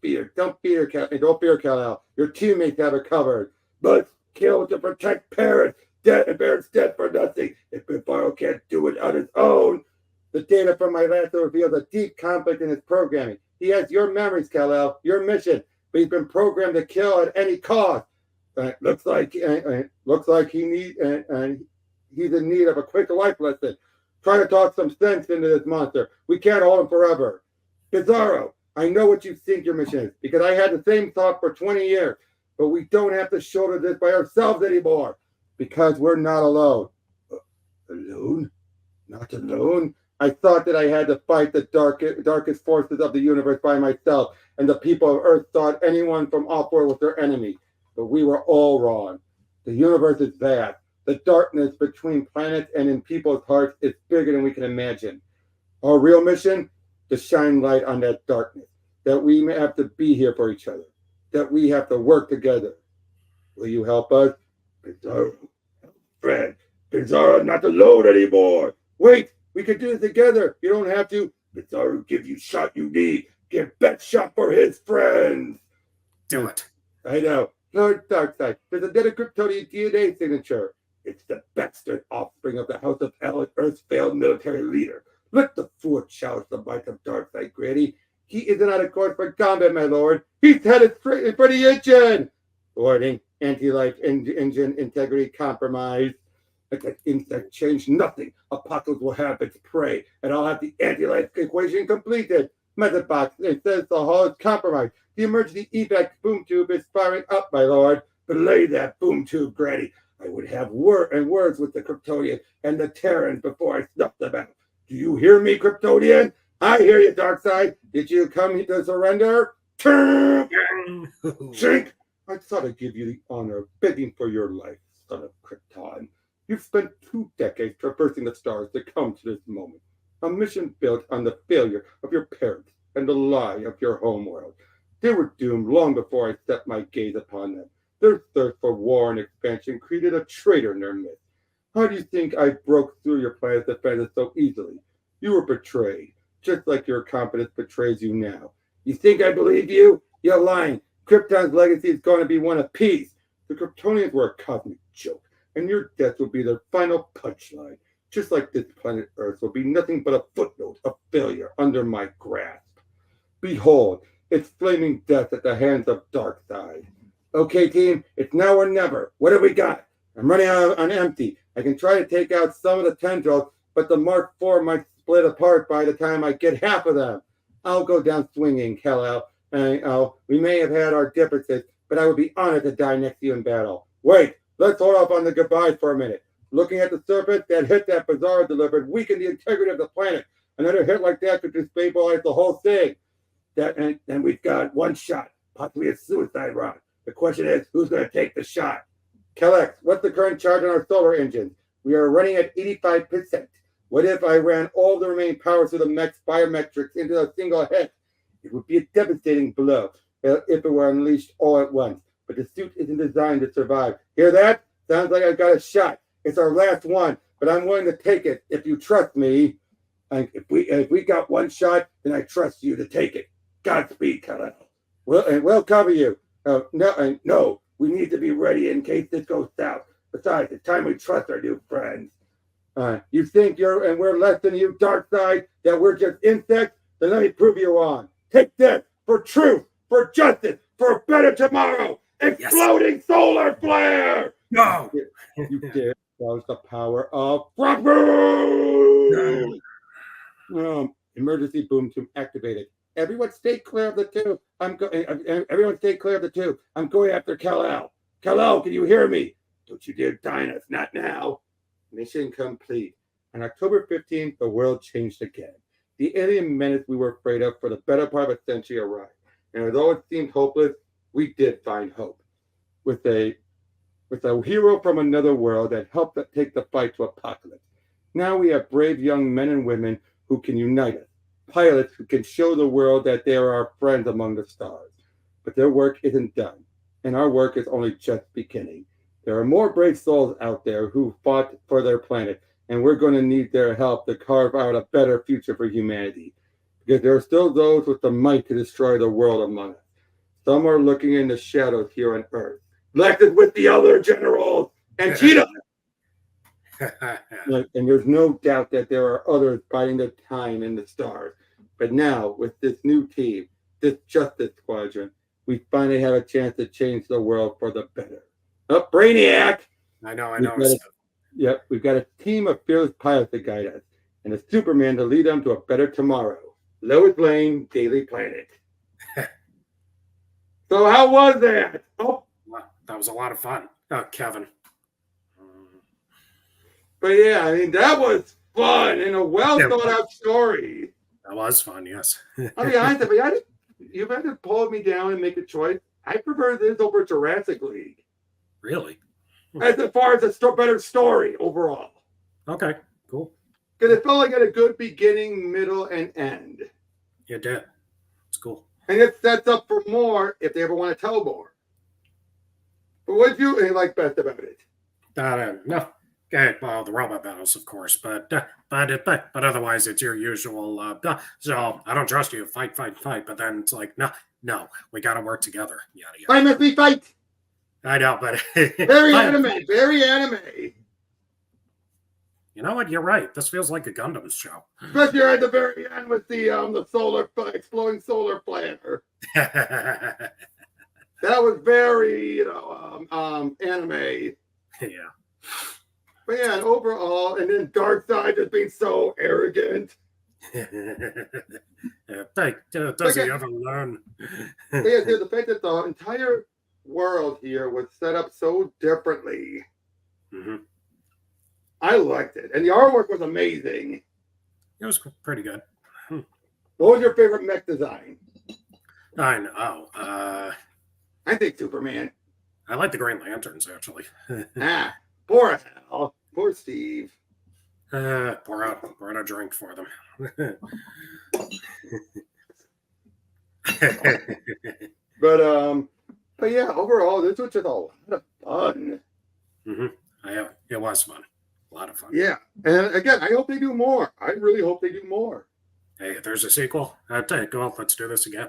C: fear. Don't fear, Kal-El. Your teammates have it covered. But kill to protect Barrett. Barrett's dead for nothing. If Bizarro can't do it on his own. The data from my last reveals a deep conflict in his programming. He has your memories, Kal-El, your mission, but he's been programmed to kill at any cost. Looks like he's in need of a quick life lesson. Try to talk some sense into this monster. We can't hold him forever. Bizarro, I know what you think your mission is, because I had the same thought for 20 years, but we don't have to shoulder this by ourselves anymore, because we're not alone. Alone? Not alone? I thought that I had to fight the darkest forces of the universe by myself, and the people of Earth thought anyone from off-world was their enemy. But we were all wrong. The universe is vast. The darkness between planets and in people's hearts is bigger than we can imagine. Our real mission? To shine light on that darkness. That we may have to be here for each other. That we have to work together. Will you help us? Bizarro, friend. Bizarro not alone anymore. Wait, we can do it together. You don't have to. Bizarro give you shot you need. Give best shot for his friends.
B: Do it.
C: I know. Lord Darkseid, there's a dead Kryptonian DNA signature. It's the bastard offspring of the House of El, Earth's failed military leader. Let the fool challenge the might of Darkseid, Grady. He isn't on a course for combat, my lord. He's headed straight in for the engine. Warning, anti-life engine integrity compromised. Let that insect change nothing. Apocalypse will have its prey, and I'll have the anti-life equation completed. Method box, it says the hull is compromised. The emergency evac boom tube is firing up, my lord. Belay that boom tube, Grady. I would have words with the Kryptonian and the Terrans before I snuff them out. Do you hear me, Kryptonian? I hear you, Darkseid. Did you come to surrender? Shrink! I thought I'd give you the honor of begging for your life, son of Krypton. You've spent 2 decades traversing the stars to come to this moment. A mission built on the failure of your parents and the lie of your homeworld. They were doomed long before I set my gaze upon them. Their thirst for war and expansion created a traitor in their midst. How do you think I broke through your planet's defenses so easily? You were betrayed, just like your competence betrays you now. You think I believe you? You're lying. Krypton's legacy is going to be one of peace. The Kryptonians were a cosmic joke, and your death will be their final punchline. Just like this planet Earth will be nothing but a footnote, a failure under my grasp. Behold, it's flaming death at the hands of Darkseid. Okay, team, it's now or never. What have we got? I'm running out on empty. I can try to take out some of the tendrils, but the Mark IV might split apart by the time I get half of them. I'll go down swinging, Kal-El. We may have had our differences, but I would be honored to die next to you in battle. Wait, let's hold off on the goodbyes for a minute. Looking at the surface, that hit that Bazaar delivered weakened the integrity of the planet. Another hit like that could destabilize the whole thing. And we've got one shot, possibly a suicide round. The question is, who's going to take the shot? Kal-El, what's the current charge on our solar engines? We are running at 85%. What if I ran all the remaining power through the Mech's biometrics into a single hit? It would be a devastating blow if it were unleashed all at once. But the suit isn't designed to survive. Hear that? Sounds like I've got a shot. It's our last one, but I'm willing to take it if you trust me. And if we got one shot, then I trust you to take it. Godspeed, Kal-El. We'll cover you. No, we need to be ready in case this goes south. Besides, it's time we trust our new friends. You think we're less than you, Darkseid, that we're just insects? Then let me prove you wrong. Take this for truth, for justice, for a better tomorrow. Exploding solar flare!
B: No!
C: You dare challenge the power of Frogboom! Emergency boom tube activated. Everyone stay clear of the tube. Everyone stay clear of the tube. I'm going after Kal-El. Kal-El, can you hear me? Don't you dare dine us, not now. Mission complete. On October 15th, the world changed again. The alien menace we were afraid of for the better part of a century arrived. And although it seemed hopeless, we did find hope. With a hero from another world that helped take the fight to Apokolips. Now we have brave young men and women who can unite us. Pilots who can show the world that they are our friends among the stars. But their work isn't done. And our work is only just beginning. There are more brave souls out there who fought for their planet. And we're going to need their help to carve out a better future for humanity. Because there are still those with the might to destroy the world among us. Some are looking in the shadows here on Earth. Elected with the other generals and Cheetah. And there's no doubt that there are others biding their time in the stars. But now, with this new team, this Justice Squadron, we finally have a chance to change the world for the better. Oh, Brainiac!
B: I know.
C: We've got a team of fearless pilots to guide us, and a Superman to lead them to a better tomorrow. Lois Lane, Daily Planet. So how was that? Oh,
B: that was a lot of fun. Kevin.
C: But yeah, I mean, that was fun and a well thought out story.
B: That was fun, yes.
C: I'll be honest, if you had to pull me down and make a choice, I prefer this over Jurassic League.
B: Really?
C: As far as a better story overall.
B: Okay, cool.
C: Because it felt like it had a good beginning, middle, and end.
B: It did. It's cool.
C: And it sets up for more if they ever want to tell more. But what did you like best about it?
B: No. Okay, well, the robot battles, of course, but otherwise it's your usual. So I don't trust you. Fight. But then it's like, no, we got to work together. Yada yada.
C: Fight must be fight.
B: I know, but
C: very anime.
B: You know what? You're right. This feels like a Gundam show.
C: Especially at the very end with the solar exploding solar flare.
B: Yeah.
C: That was very, anime. But yeah, and overall, and then Darkseid just being so arrogant.
B: Does he ever learn?
C: But yeah, dude, the fact that the entire world here was set up so differently.
B: Mm-hmm.
C: I liked it. And the artwork was amazing.
B: It was pretty good.
C: What was your favorite mech design?
B: I know.
C: I think Superman.
B: I like the Green Lanterns, actually.
C: Poor Hal. Poor Steve.
B: Pour out a drink for them.
C: But yeah, overall, this was just a lot of fun.
B: Mm-hmm. It was fun. A lot of fun.
C: Yeah. And again, I hope they do more. I really hope they do more.
B: Hey, if there's a sequel, I'd take, well, let's do this again.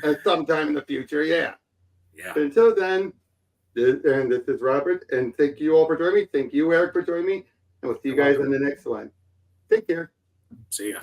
C: At some time in the future, yeah.
B: Yeah.
C: But until then, this is Robert, and thank you all for joining me. Thank you, Eric, for joining me. And we'll see you guys in the next one. Take care.
B: See ya.